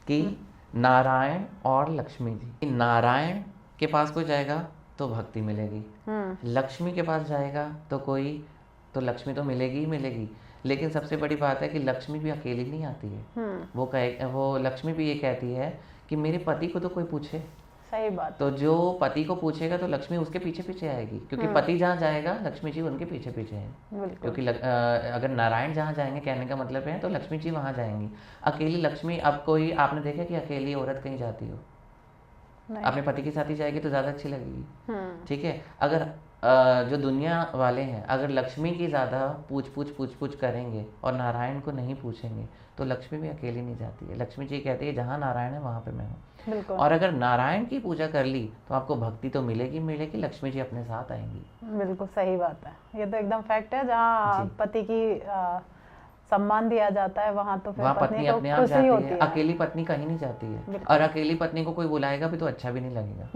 कि नारायण और लक्ष्मी जी। नारायण के पास कोई जाएगा तो भक्ति मिलेगी, लक्ष्मी के पास जाएगा तो लक्ष्मी तो मिलेगी ही मिलेगी। लेकिन सबसे बड़ी बात है कि लक्ष्मी भी अकेली नहीं आती है। वो लक्ष्मी भी ये कहती है कि मेरे पति को तो कोई पूछे। सही बात। तो जो पति को पूछेगा तो लक्ष्मी उसके पीछे पीछे आएगी, क्योंकि पति जहाँ जाएगा लक्ष्मी जी उनके पीछे पीछे हैं। क्योंकि अगर नारायण जहाँ जाएंगे, कहने का मतलब है, तो लक्ष्मी जी वहाँ जाएंगी। अकेली लक्ष्मी, अब कोई आपने देखा कि अकेली औरत कहीं जाती हो, अपने पति के साथ ही जाएगी तो ज़्यादा अच्छी लगेगी। ठीक है, अगर जो दुनिया वाले हैं अगर लक्ष्मी की ज़्यादा पूछ करेंगे और नारायण को नहीं पूछेंगे तो लक्ष्मी भी अकेली नहीं जाती है। लक्ष्मी जी कहती है जहाँ नारायण है वहाँ पे मैं हूँ। और अगर नारायण की पूजा कर ली तो आपको भक्ति तो मिलेगी मिलेगी, लक्ष्मी जी अपने साथ आएंगी। बिल्कुल सही बात है, ये तो एकदम फैक्ट है। जहाँ पति की सम्मान दिया जाता है वहाँ तो फिर पत्नी अपने आप जाती है। अकेली पत्नी कहीं नहीं जाती है, और अकेली पत्नी को कोई बुलाएगा भी तो अच्छा भी नहीं लगेगा।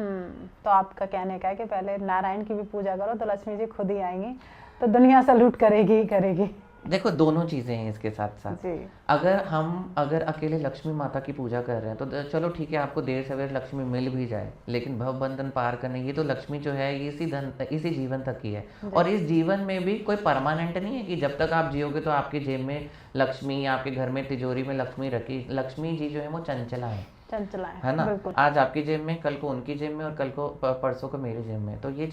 तो आपका कहने का है कि पहले नारायण की भी पूजा करो तो लक्ष्मी जी खुद ही आएंगी, तो दुनिया सलूट करेगी ही करेगी। देखो दोनों चीज़ें हैं इसके साथ साथ। अगर अकेले लक्ष्मी माता की पूजा कर रहे हैं तो चलो ठीक है, आपको देर सवेर लक्ष्मी मिल भी जाए, लेकिन भव बंधन पार करने, ये तो लक्ष्मी जो है ये इसी जीवन तक की है। और इस जीवन में भी कोई परमानेंट नहीं है कि जब तक आप जियोगे तो आपके जेब में लक्ष्मी, आपके घर में तिजोरी में लक्ष्मी रखी। लक्ष्मी जी जो है वो चंचला है ना। आज आपकी जेब में, कल को उनकी जेब में, और कल को परसों को मेरी जेब में। तो ये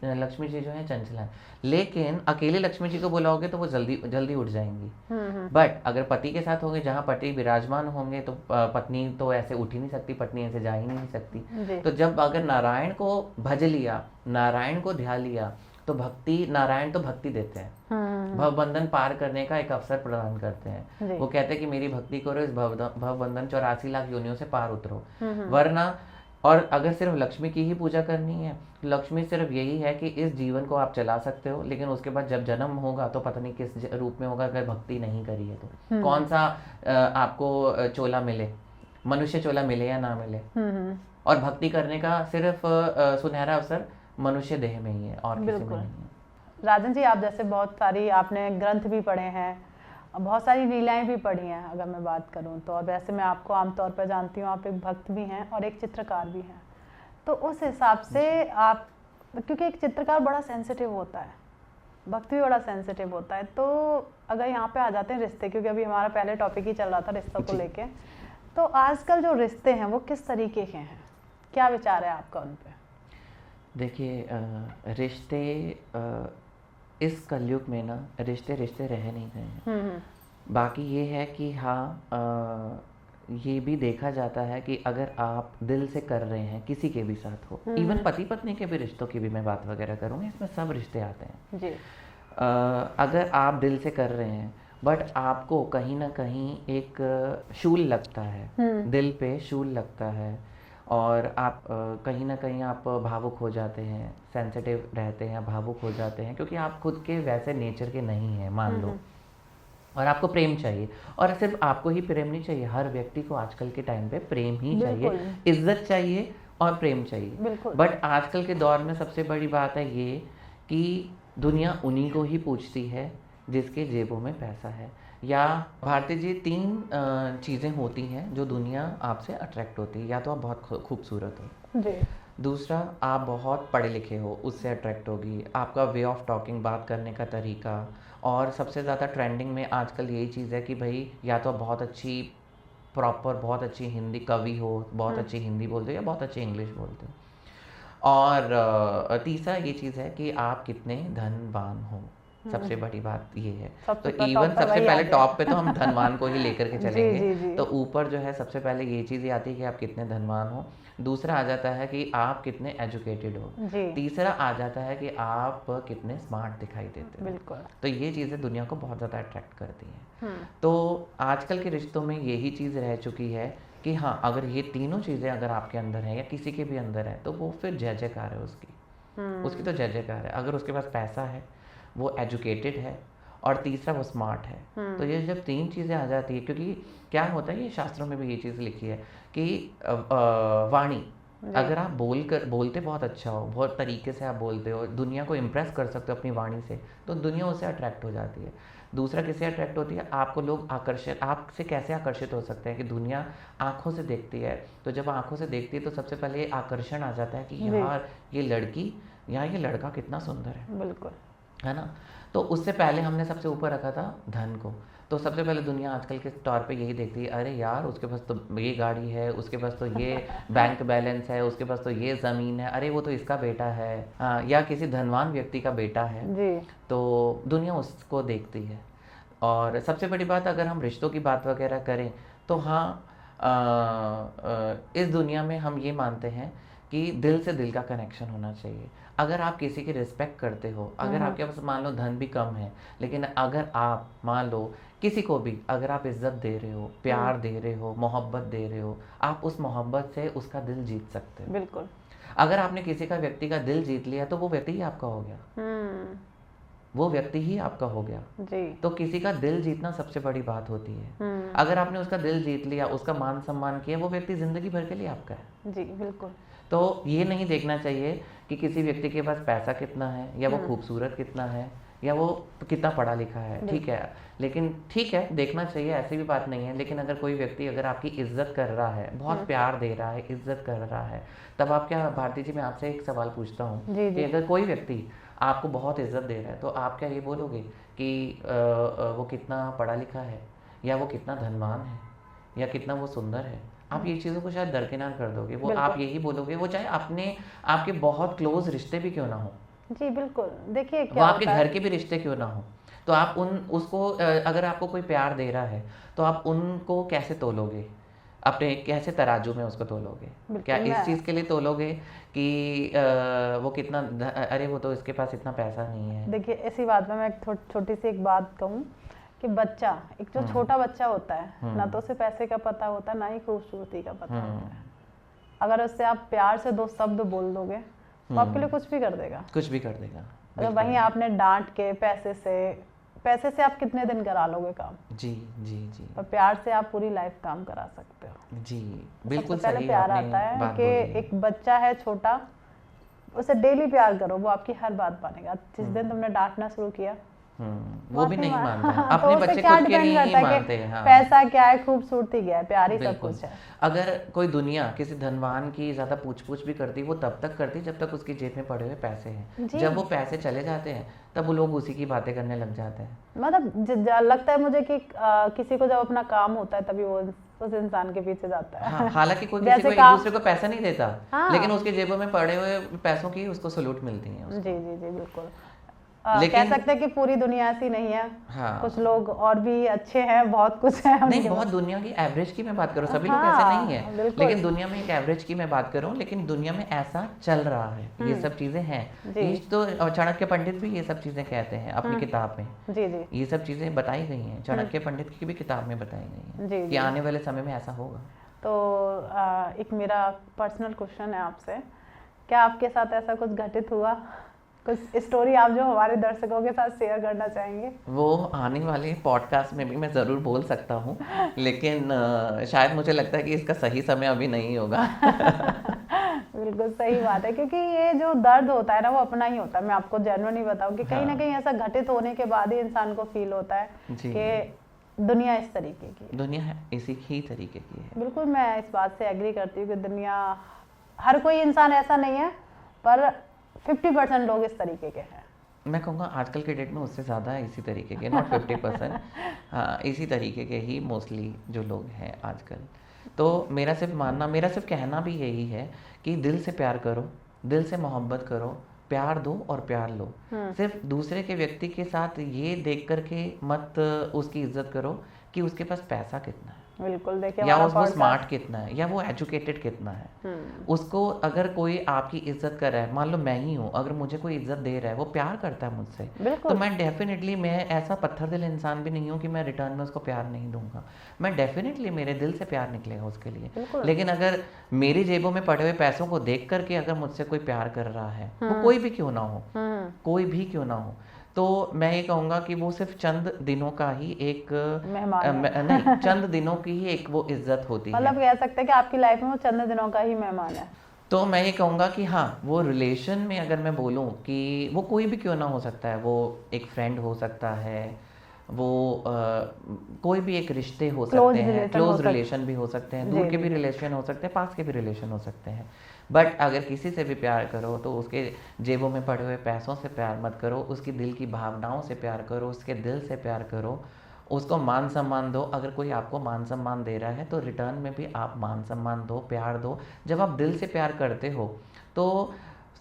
लक्ष्मी जी जो है चंचला है। लेकिन अकेले लक्ष्मी जी को बुलाओगे तो वो जल्दी उठ जाएंगी। बट अगर पति के साथ होंगे, जहाँ पति विराजमान होंगे, तो पत्नी तो ऐसे उठ ही नहीं सकती, पत्नी ऐसे जा ही नहीं सकती। तो जब अगर नारायण को भज लिया, नारायण को ध्यान लिया, तो नारायण तो भक्ति देते हैं, भव बंधन पार करने का एक अवसर प्रदान करते हैं। वो कहते हैं कि मेरी भक्ति करो, इस भव बंधन 84 लाख योनियों से पार उतरो। वरना, और अगर सिर्फ लक्ष्मी की ही पूजा करनी है, लक्ष्मी सिर्फ यही है कि इस जीवन को आप चला सकते हो, लेकिन उसके बाद जब जन्म होगा तो पता नहीं किस रूप में होगा। अगर भक्ति नहीं करी है तो कौन सा आपको चोला मिले, मनुष्य चोला मिले या ना मिले। और भक्ति करने का सिर्फ सुनहरा अवसर मनुष्य देह में ही है और किसी में नहीं है। राजन जी, आप जैसे बहुत सारी आपने ग्रंथ भी पढ़े हैं, बहुत सारी लीलाएं भी पढ़ी हैं अगर मैं बात करूं तो, और वैसे मैं आपको आमतौर पर जानती हूँ, आप एक भक्त भी हैं और एक चित्रकार भी हैं। तो उस हिसाब से आप, क्योंकि एक चित्रकार बड़ा सेंसिटिव होता है, भक्त भी बड़ा सेंसिटिव होता है, तो अगर यहाँ पे आ जाते हैं रिश्ते, क्योंकि अभी हमारा पहले टॉपिक ही चल रहा था रिश्तों को लेके, तो आजकल जो रिश्ते हैं वो किस तरीके के हैं, क्या विचार है आपका उन पे? देखिए, रिश्ते इस कलयुग में ना रिश्ते रह नहीं गए हैं। बाकी ये है कि हाँ, ये भी देखा जाता है कि अगर आप दिल से कर रहे हैं किसी के भी साथ हो, इवन पति पत्नी के भी रिश्तों की भी मैं बात वगैरह करूँगी, इसमें सब रिश्ते आते हैं जी। अगर आप दिल से कर रहे हैं बट आपको कहीं ना कहीं एक शूल लगता है, दिल पे शूल लगता है, और आप कहीं ना कहीं आप भावुक हो जाते हैं, सेंसिटिव रहते हैं, भावुक हो जाते हैं, क्योंकि आप खुद के वैसे नेचर के नहीं हैं मान लो, और आपको प्रेम चाहिए। और सिर्फ आपको ही प्रेम नहीं चाहिए, हर व्यक्ति को आजकल के टाइम पे प्रेम ही चाहिए, इज्जत चाहिए और प्रेम चाहिए। बट आजकल के दौर में सबसे बड़ी बात है ये कि दुनिया उन्हीं को ही पूछती है जिसके जेबों में पैसा है। या भारती जी, 3 चीज़ें होती हैं जो दुनिया आपसे अट्रैक्ट होती है। या तो आप बहुत खूबसूरत हो जी, दूसरा आप बहुत पढ़े लिखे हो, उससे अट्रैक्ट होगी, आपका वे ऑफ टॉकिंग, बात करने का तरीका, और सबसे ज़्यादा ट्रेंडिंग में आजकल यही चीज़ है कि भाई या तो बहुत अच्छी प्रॉपर बहुत अच्छी हिंदी कवि हो, बहुत अच्छी हिंदी बोलते हो या बहुत अच्छी इंग्लिश बोलते हो, और तीसरा ये चीज़ है कि आप कितने धनवान हो। सबसे बड़ी बात ये है। तो इवन सबसे पहले टॉप पे तो हम धनवान को ही लेकर के चलेंगे। जी, जी, जी। तो ऊपर जो है सबसे पहले ये चीज़ ये आती है कि आप कितने धनवान हो, दूसरा आ जाता है कि आप कितने एजुकेटेड हो, तीसरा आ जाता है कि आप कितने स्मार्ट दिखाई देते हो। बिल्कुल। तो ये चीज़ें दुनिया को बहुत ज़्यादा अट्रैक्ट करती हैं। तो आजकल के रिश्तों में यही चीज़ रह चुकी है कि हाँ, अगर ये तीनों चीज़ें अगर आपके अंदर है या किसी के भी अंदर है तो वो फिर जय जयकार है उसकी तो जय जयकार है। अगर उसके पास पैसा है, वो एजुकेटेड है, और तीसरा वो स्मार्ट है। तो ये जब 3 चीज़ें आ जाती है, क्योंकि क्या होता है, ये शास्त्रों में भी ये चीज़ लिखी है कि वाणी, अगर आप बोलते बहुत अच्छा हो, बहुत तरीके से आप बोलते हो, दुनिया को इम्प्रेस कर सकते हो अपनी वाणी से, तो दुनिया उससे अट्रैक्ट हो जाती है। दूसरा किससे अट्रैक्ट होती है, आपको लोग आपसे कैसे आकर्षित हो सकते हैं कि दुनिया आँखों से देखती है। तो जब आँखों से देखती है तो सबसे पहले आकर्षण आ जाता है कि यार ये लड़की या ये लड़का कितना सुंदर है। बिल्कुल, है ना। तो उससे पहले हमने सबसे ऊपर रखा था धन को। तो सबसे पहले दुनिया आजकल के तौर पे यही देखती है, अरे यार उसके पास तो ये गाड़ी है, उसके पास तो ये बैंक बैलेंस है, उसके पास तो ये ज़मीन है, अरे वो तो इसका बेटा है, या किसी धनवान व्यक्ति का बेटा है जी। तो दुनिया उसको देखती है। और सबसे बड़ी बात, अगर हम रिश्तों की बात वगैरह करें तो हाँ, इस दुनिया में हम ये मानते हैं कि दिल से दिल का कनेक्शन होना चाहिए। अगर आप किसी की रिस्पेक्ट करते हो, अगर आपके पास मान लो धन भी कम है, लेकिन अगर आप मान लो किसी को भी अगर आप इज्जत दे रहे हो, प्यार दे रहे हो, मोहब्बत दे रहे हो, आप उस मोहब्बत से उसका दिल जीत सकते हो। बिल्कुल। अगर आपने किसी का व्यक्ति का दिल जीत लिया तो वो व्यक्ति ही आपका हो गया, वो व्यक्ति ही आपका हो गया जी। तो किसी का दिल जीतना सबसे बड़ी बात होती है। अगर आपने उसका दिल जीत लिया, उसका मान सम्मान किया, वो व्यक्ति जिंदगी भर के लिए आपका है जी। बिल्कुल। तो ये नहीं देखना चाहिए कि किसी व्यक्ति के पास पैसा कितना है, या वो खूबसूरत कितना है, या वो कितना पढ़ा लिखा है, ठीक है, लेकिन ठीक है देखना चाहिए, ऐसी भी बात नहीं है। लेकिन अगर कोई व्यक्ति अगर आपकी इज्जत कर रहा है, बहुत प्यार दे रहा है, इज्जत कर रहा है, तब आप क्या, भारती जी मैं आपसे एक सवाल पूछता हूँ कि अगर कोई व्यक्ति आपको बहुत इज्जत दे रहा है तो आप क्या ये बोलोगे कि वो कितना पढ़ा लिखा है, या वो कितना धनवान है, या कितना वो सुंदर है? आप ये चीज़ों को शायद दरकिनार कर दोगे। वो आप यही बोलोगे, वो चाहे आपके बहुत क्लोज रिश्ते भी क्यों ना हो जी। बिल्कुल। देखिए वो आपके घर के भी रिश्ते क्यों ना हो, तो आप उसको अगर आपको कोई प्यार दे रहा है तो आप उनको कैसे तोलोगे, अपने कैसे तराजू में उसको तोलोगे? क्या इस चीज़ के लिए तोलोगे कि वो कितना अरे वो तो इसके पास इतना पैसा नहीं है? देखिए ऐसी बात में मैं छोटी सी एक बात कहूँ कि बच्चा, एक जो छोटा बच्चा होता है ना, तो उसे पैसे का पता होता है, ना ही खूबसूरती का पता होता है। अगर उससे आप प्यार से 2 शब्द बोल दोगे तो आपके लिए कुछ भी कर देगा, कुछ भी कर देगा। अगर वहीं आपने डांट के पैसे से पैसे से आप कितने दिन करा लोगे काम, जी जी जी और प्यार से आप पूरी लाइफ काम करा सकते हो। जी, सबसे बिल्कुल पहले सही प्यार आपने आता है बात कि बोली है। एक बच्चा है छोटा, उसे डेली प्यार करो, वो आपकी हर बात मानेगा। जिस दिन तुमने डांटना शुरू किया, वो भी नहीं मानता है, तो अपने उसे बच्चे क्या खुद के डिपेंड नहीं करता है मानते कि हैं। हाँ, पैसा क्या है, खूबसूरती क्या है, प्यार ही सब बिल्कुल। कुछ है। अगर कोई दुनिया किसी धनवान की ज़्यादा पूछ भी करती, वो तब तक करती जब तक उसकी जेब में पड़े हुए पैसे हैं। जी। जब वो पैसे चले जाते हैं तब वो लोग उसी की बातें करने लग जाते हैं। मतलब लगता है मुझे कि किसी को जब अपना काम होता है तभी वो उस इंसान के पीछे जाता है। हाँ, हालांकि कोई किसी जैसे को एक काम, दूसरे को पैसा नहीं देता, हाँ। लेकिन उसके जेबों में पड़े हुए पैसों की उसको सलूट मिलती है उसको। जी जी जी बिल्कुल। कह लेकिन सकते हैं कि पूरी दुनिया ऐसी नहीं है, हाँ, कुछ लोग और भी अच्छे हैं, बहुत कुछ है नहीं, उनके बहुत पास। दुनिया की एवरेज की मैं बात करूँ, सभी लोग ऐसे हाँ, नहीं है, बिल्कुल। लेकिन दुनिया में एक एवरेज की मैं बात करूँ, लेकिन दुनिया में ऐसा चल रहा है, ये सब चीज़ें हैं। जी। ये तो और चाणक्य पंडित भी ये सब चीज़ें कहते हैं अपनी किताब में। जी जी ये सब चीज़ें बताई गई हैं, चाणक्य पंडित की भी किताब में बताई गई जी हैं कि जी। आने वाले समय में ऐसा होगा। तो एक मेरा पर्सनल क्वेश्चन है आपसे, क्या आपके साथ ऐसा कुछ घटित हुआ, कुछ स्टोरी आप जो हमारे दर्शकों के साथ शेयर करना चाहेंगे? वो आने वाले पॉडकास्ट में भी मैं ज़रूर बोल सकता हूँ, लेकिन शायद मुझे लगता है कि इसका सही समय अभी नहीं होगा। बिल्कुल सही बात है, क्योंकि ये जो दर्द होता है ना वो अपना ही होता है। मैं आपको जेन्युइनली बताऊं कि कहीं ना कहीं ऐसा घटित होने के बाद ही इंसान को फील होता है जी। कि दुनिया इस तरीके की है। दुनिया इसी ही तरीके की है। बिल्कुल, मैं इस बात से एग्री करती हूँ कि दुनिया, हर कोई इंसान ऐसा नहीं है, पर 50% लोग इस तरीके के हैं। मैं कहूँगा आजकल के डेट में उससे ज़्यादा है इसी तरीके के, नॉट 50%, हाँ, इसी तरीके के ही मोस्टली जो लोग हैं आजकल। तो मेरा सिर्फ कहना भी यही है कि दिल से प्यार करो, दिल से मोहब्बत करो, प्यार दो और प्यार लो। सिर्फ दूसरे के व्यक्ति के साथ ये देख करके मत उसकी इज्जत करो कि उसके पास पैसा कितना है, बिल्कुल, देखिए या हमारा वो podcast- स्मार्ट कितना है, या वो एजुकेटेड कितना है। उसको अगर कोई आपकी इज्जत कर रहा है, मान लो मैं ही हूँ, अगर मुझे कोई इज्जत दे रहा है, वो प्यार करता है मुझसे, बिल्कुल। तो मैं डेफिनेटली, मैं ऐसा पत्थर दिल इंसान भी नहीं हूँ कि मैं रिटर्न में उसको प्यार नहीं दूंगा। मैं डेफिनेटली मेरे दिल से प्यार निकलेगा उसके लिए। बिल्कुल। लेकिन अगर मेरी जेबों में पड़े हुए पैसों को देख करके अगर मुझसे कोई प्यार कर रहा है, वो कोई भी क्यों ना हो, कोई भी क्यों ना हो, तो मैं ये कहूँगा कि वो सिर्फ चंद दिनों का ही एक मेहमान है। नहीं, चंद दिनों की ही एक वो इज्जत होती है। मतलब कह सकते हैं कि आपकी लाइफ में वो चंद दिनों का ही मेहमान है। तो मैं ये कहूँगा कि हाँ, वो रिलेशन में अगर मैं बोलूँ कि वो कोई भी क्यों ना हो सकता है, वो एक फ्रेंड हो सकता है, वो कोई भी एक रिश्ते हो सकते हैं, क्लोज रिलेशन भी हो सकते हैं, दूर के भी रिलेशन हो सकते हैं, पास के भी रिलेशन हो सकते हैं। बट अगर किसी से भी प्यार करो तो उसके जेबों में पड़े हुए पैसों से प्यार मत करो, उसकी दिल की भावनाओं से प्यार करो, उसके दिल से प्यार करो, उसको मान सम्मान दो। अगर कोई आपको मान सम्मान दे रहा है तो रिटर्न में भी आप मान सम्मान दो, प्यार दो। जब आप दिल से प्यार करते हो तो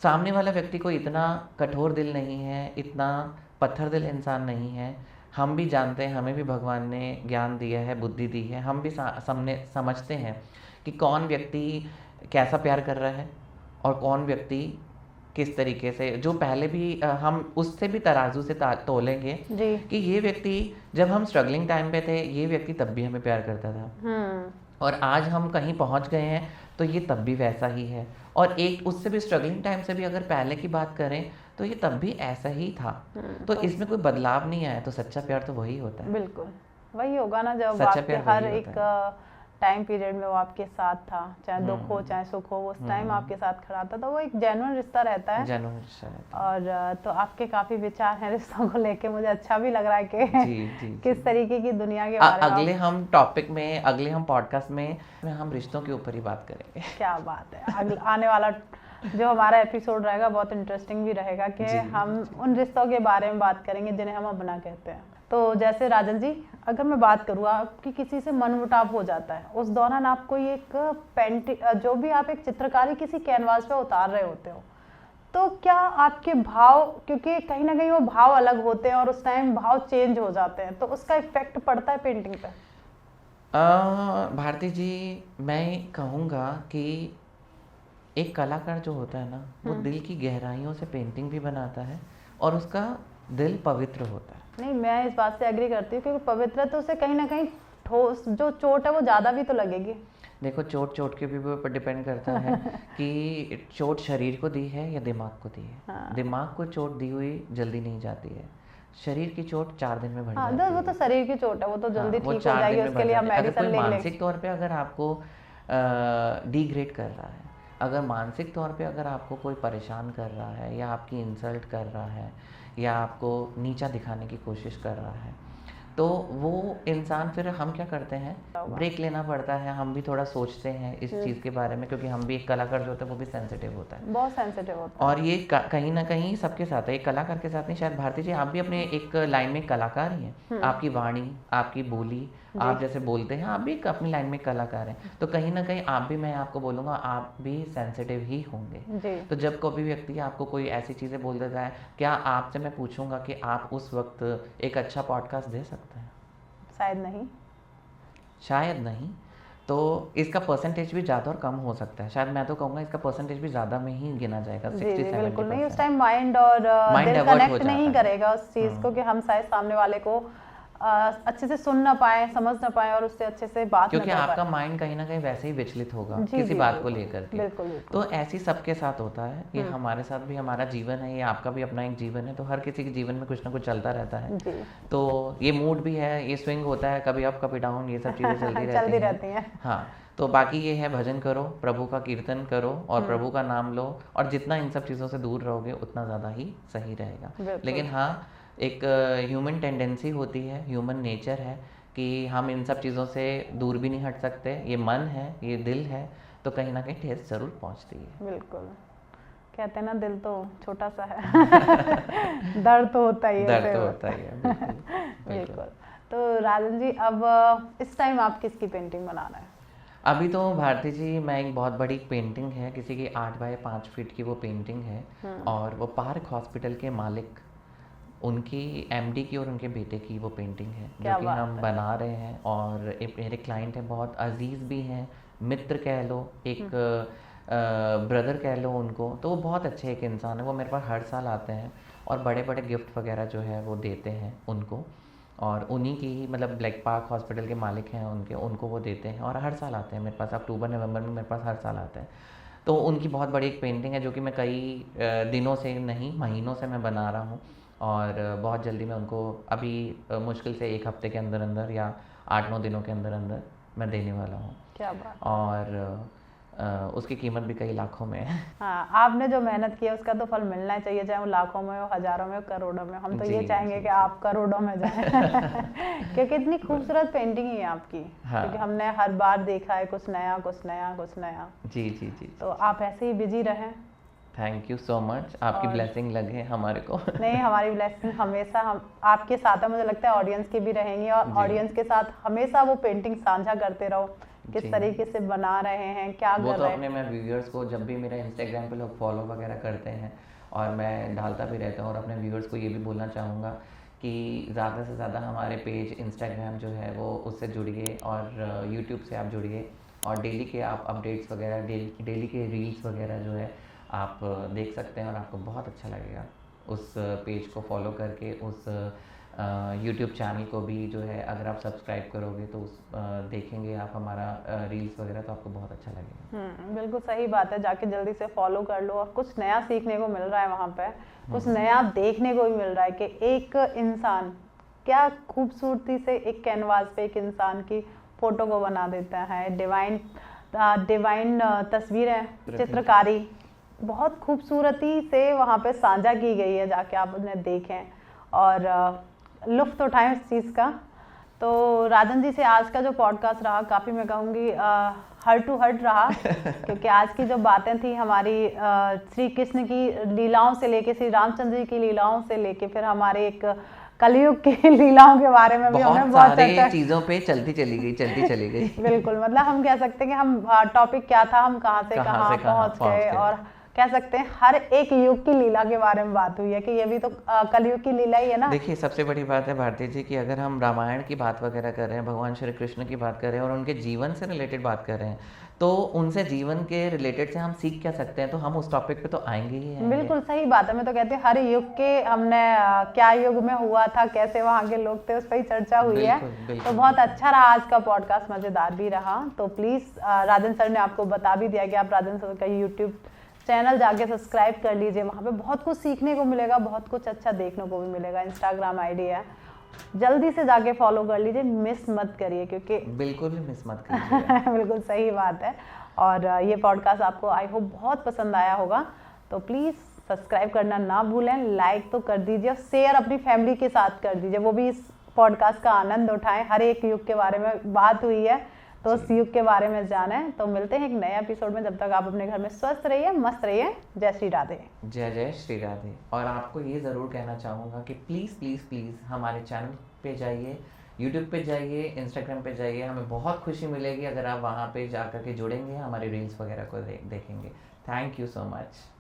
सामने वाला व्यक्ति को इतना कठोर दिल नहीं है, इतना पत्थर दिल इंसान नहीं है। हम भी जानते हैं, हमें भी भगवान ने ज्ञान दिया है, बुद्धि दी है, हम भी समझते हैं कि कौन व्यक्ति कैसा प्यार कर रहा है और कौन व्यक्ति किस तरीके से, जो पहले भी हम उससे भी तराजू से तोलेंगे कि ये व्यक्ति, जब हम स्ट्रगलिंग टाइम पे थे, ये व्यक्ति तब भी हमें प्यार करता था, और आज हम कहीं पहुंच गए हैं तो ये तब भी वैसा ही है। और एक उससे भी स्ट्रगलिंग टाइम से भी अगर पहले की बात करें तो ये तब भी ऐसा ही था। तो इसमें कोई बदलाव नहीं आया, तो सच्चा प्यार तो वही होता है। बिल्कुल वही होगा ना, जब सच्चा आपके प्यार हर वही एक होता टाइम पीरियड में वो आपके साथ था, चाहे दुख हो चाहे सुख हो, उस टाइम आपके साथ खड़ा था, तो वो एक जेन्युइन रिश्ता रहता है। जेन्युइन रिश्ता रहता है। और तो आपके काफी विचार हैं रिश्तों को लेके, मुझे अच्छा भी लग रहा है कि जी, किस तरीके की दुनिया के बारे में अगले हम टॉपिक में, अगले हम पॉडकास्ट में हम रिश्तों के ऊपर ही बात करेंगे। क्या बात है, आने वाला जो हमारा एपिसोड रहेगा बहुत इंटरेस्टिंग भी रहेगा कि हम उन रिश्तों के बारे में बात करेंगे जिन्हें हम अपना कहते हैं। तो जैसे राजन जी, अगर मैं बात करूँ, आपकी किसी से मनमुटाव हो जाता है, उस दौरान आप कोई एक पेंटिंग, जो भी आप एक चित्रकारी किसी कैनवास पे उतार रहे होते हो, तो क्या आपके भाव, क्योंकि कहीं ना कहीं वो भाव अलग होते हैं और उस टाइम भाव चेंज हो जाते हैं, तो उसका इफेक्ट पड़ता है पेंटिंग पे? भारती जी, मैं कहूँगा कि एक कलाकार जो होता है ना, वो दिल की गहराइयों से पेंटिंग भी बनाता है और उसका दिल पवित्र होता है। नहीं, मैं इस बात से एग्री करती हूँ, क्योंकि पवित्रता से कहीं ना कहीं ठोस जो चोट है वो ज़्यादा भी तो लगेगी। देखो, चोट के भी ऊपर डिपेंड करता है कि चोट शरीर को दी है या दिमाग को दी है। दिमाग को चोट दी हुई जल्दी नहीं जाती है, शरीर की चोट 4 दिन में बढ़ हाँ, जाती है। वो तो शरीर की चोट है, वो तो जल्दी वो ठीक हो 4 दिन जाएगी, में उसके बढ़ लिए हम जाती है। अगर मेडिसिन कोई ले लेंगे। मानसिक तौर पे अगर आपको डिग्रेड कर रहा है, अगर मानसिक तौर पे अगर आपको कोई परेशान कर रहा है या आपकी इंसल्ट कर रहा है या आपको नीचा दिखाने की कोशिश कर रहा है, तो वो इंसान फिर हम क्या करते हैं, ब्रेक लेना पड़ता है। हम भी थोड़ा सोचते हैं इस चीज़ के बारे में, क्योंकि हम भी एक कलाकार जो होता है वो भी सेंसिटिव होता है, बहुत सेंसिटिव होता है। और ये कहीं ना कहीं सबके साथ है, एक कलाकार के साथ नहीं, शायद भारती जी आप भी अपने एक लाइन में कलाकार ही हैं। आपकी वाणी, आपकी बोली, आप जैसे बोलते हैं, आप भी एक अपनी लाइन में कलाकार हैं, तो कहीं ना कहीं आप भी, मैं आपको बोलूँगा, आप भी सेंसिटिव ही होंगे जी। तो जब कोई व्यक्ति आपको कोई ऐसी चीज़ें बोल देता है, क्या आपसे मैं पूछूंगा कि आप उस वक्त एक अच्छा पॉडकास्ट दे सकते हैं? शायद नहीं। शायद नहीं। तो इसका परसेंटेज भी ज़्यादा और कम हो सकता है। शायद मैं तो कहूँगा इसका परसेंटेज भी ज़्यादा में ही गिना जाएगा, जी 60 जी 70%। बिल्कुल नहीं, उस टाइम माइंड और Mind दिल divert हो कनेक्ट जाता नहीं है। करेगा उस चीज़ को कि हम शायद सामने वाले को अच्छे से सुन ना पाए, समझ ना पाए और उससे अच्छे से बात क्योंकि ना कर आपका पाए। माइंड कहीं ना कहीं वैसे ही विचलित होगा जी, किसी जी, बात को बिल्कुल, लेकर के। बिल्कुल बिल्कुल। तो ऐसी सबके साथ होता है, ये हमारे साथ भी, हमारा जीवन है, ये आपका भी अपना एक जीवन है, तो हर किसी के जीवन में कुछ ना कुछ चलता रहता है। जी। तो ये मूड भी है, ये स्विंग होता है, कभी अप कभी डाउन, ये सब चीज़ें चलती रहती हैं। हाँ, तो बाकी ये है, भजन करो, प्रभु का कीर्तन करो और प्रभु का नाम लो, और जितना इन सब चीज़ों से दूर रहोगे उतना ज़्यादा ही सही रहेगा। लेकिन हाँ, एक ह्यूमन टेंडेंसी होती है, ह्यूमन नेचर है कि हम इन सब चीज़ों से दूर भी नहीं हट सकते। ये मन है, ये दिल है, तो कहीं ना कहीं ठेस ज़रूर पहुंचती है। बिल्कुल, कहते हैं ना, दिल तो छोटा सा है दर्द तो होता ही है। दर्द तो होता ही है, बिल्कुल, बिल्कुल। तो राजन जी, अब इस टाइम आप किसकी पेंटिंग बना रहे हैं? अभी तो भारती जी, मैं एक बहुत बड़ी पेंटिंग है, किसी की 8 बाय 5 फीट की वो पेंटिंग है, और वो पार्क हॉस्पिटल के मालिक, उनकी एमडी की और उनके बेटे की वो पेंटिंग है जो कि हम बना रहे हैं। और एक मेरे क्लाइंट हैं, बहुत अजीज़ भी हैं, मित्र कह लो, एक ब्रदर कह लो उनको, तो वो बहुत अच्छे एक इंसान है। वो मेरे पास हर साल आते हैं और बड़े बड़े गिफ्ट वगैरह जो है वो देते हैं उनको, और उन्हीं की ही, मतलब ब्लैक पार्क हॉस्पिटल के मालिक हैं उनको वो देते हैं, और हर साल आते हैं मेरे पास। अक्टूबर नवंबर में मेरे पास हर साल आते हैं। तो उनकी बहुत बड़ी एक पेंटिंग है जो कि मैं कई दिनों से नहीं, महीनों से मैं बना रहा हूँ, और बहुत जल्दी मैं उनको, अभी मुश्किल से 1 हफ्ते के अंदर अंदर या 8-9 दिनों के अंदर अंदर मैं देने वाला हूँ। क्या बात। और उसकी कीमत भी कई लाखों में है। हाँ, आपने जो मेहनत की है उसका तो फल मिलना चाहिए, चाहे वो लाखों में हो, हजारों में हो, करोड़ों में। हम तो ये चाहेंगे कि आप करोड़ों में जाएं क्योंकि इतनी खूबसूरत पेंटिंग ही है आपकी। हाँ। क्योंकि हमने हर बार देखा है कुछ नया कुछ नया कुछ नया। जी जी जी। तो आप ऐसे ही बिजी रहें। थैंक यू सो मच, आपकी ब्लेसिंग लगे हमारे को। नहीं, हमारी ब्लेसिंग हमेशा हम आपके साथ है, मुझे लगता है ऑडियंस की भी रहेंगी, और ऑडियंस के साथ हमेशा वो पेंटिंग साझा करते रहो, किस तरीके से बना रहे हैं, क्या कर रहे हैं। वो तो अपने मैं व्यूअर्स को, जब भी मेरा इंस्टाग्राम पे लोग फॉलो वगैरह करते हैं, और मैं डालता भी रहता हूँ, और अपने व्यूअर्स को ये भी बोलना चाहूँगा कि ज़्यादा से ज़्यादा हमारे पेज इंस्टाग्राम जो है वो उससे जुड़िए, और यूट्यूब से आप जुड़िए, और डेली के आप अपडेट्स वगैरह, डेली के रील्स वगैरह जो है आप देख सकते हैं, और आपको बहुत अच्छा लगेगा उस पेज को फॉलो करके। उस यूट्यूब चैनल को भी जो है अगर आप सब्सक्राइब करोगे तो उस देखेंगे आप हमारा रील्स वगैरह, तो आपको बहुत अच्छा लगेगा। बिल्कुल सही बात है, जाके जल्दी से फॉलो कर लो, और कुछ नया सीखने को मिल रहा है वहाँ पे, कुछ नया देखने को भी मिल रहा है कि एक इंसान क्या खूबसूरती से एक कैनवास पे एक इंसान की फोटो को बना देता है। डिवाइन तस्वीरें, चित्रकारी बहुत खूबसूरती से वहाँ पे साझा की गई है, जाके आप उन्हें देखें और लुत्फ़ उठाएं इस चीज़ का। तो राजन जी से आज का जो पॉडकास्ट रहा, काफ़ी मैं कहूँगी हार्ट टू हार्ट रहा क्योंकि आज की जो बातें थी हमारी श्री कृष्ण की लीलाओं से लेके, श्री रामचंद्र जी की लीलाओं से लेके, फिर हमारे एक कलयुग की लीलाओं के बारे में भी हमने बहुत सारे चीजों पे चलती चली गई बिल्कुल, मतलब हम कह सकते हैं कि हम टॉपिक क्या था, हम कहाँ से कहाँ पहुँच गए, और कह सकते हैं हर एक युग की लीला के बारे में बात हुई है कि ये भी तो कलयुग की लीला ही है ना। देखिए, सबसे बड़ी बात है भारती जी कि अगर हम रामायण की बात वगैरह कर रहे हैं, भगवान श्री कृष्ण की बात कर रहे हैं और उनके जीवन से रिलेटेड बात कर रहे हैं, तो उनसे जीवन के रिलेटेड से हम सीख क्या सकते हैं, तो हम उस टॉपिक पे तो आएंगे ही हैं। बिल्कुल सही बात है, मैं तो कहती हूँ हर युग के हमने क्या युग में हुआ था, कैसे वहाँ के लोग थे, उस पर ही चर्चा हुई है। तो बहुत अच्छा रहा आज का पॉडकास्ट, मज़ेदार भी रहा। तो प्लीज़ राजन सर ने आपको बता भी दिया कि आप राजन सर का यूट्यूब चैनल जाके सब्सक्राइब कर लीजिए, वहाँ पे बहुत कुछ सीखने को मिलेगा, बहुत कुछ अच्छा देखने को भी मिलेगा। इंस्टाग्राम आईडी है, जल्दी से जाके फॉलो कर लीजिए, मिस मत करिए, क्योंकि बिल्कुल भी मिस मत कीजिए। बिल्कुल सही बात है। और ये पॉडकास्ट आपको आई होप बहुत पसंद आया होगा, तो प्लीज़ सब्सक्राइब करना ना भूलें, लाइक तो कर दीजिए, शेयर अपनी फैमिली के साथ कर दीजिए, वो भी इस पॉडकास्ट का आनंद उठाएं। हर एक युग के बारे में बात हुई है, तो उस युग के बारे में जानें। तो मिलते हैं एक नए एपिसोड में, जब तक आप अपने घर में स्वस्थ रहिए, मस्त रहिए। जय श्री राधे। जय जय श्री राधे। और आपको ये ज़रूर कहना चाहूँगा कि प्लीज़ प्लीज़ प्लीज़ हमारे चैनल पे जाइए, यूट्यूब पे जाइए, इंस्टाग्राम पे जाइए। हमें बहुत खुशी मिलेगी अगर आप वहाँ पे जा कर के जुड़ेंगे, हमारे रील्स वगैरह को देखेंगे। Thank you so much.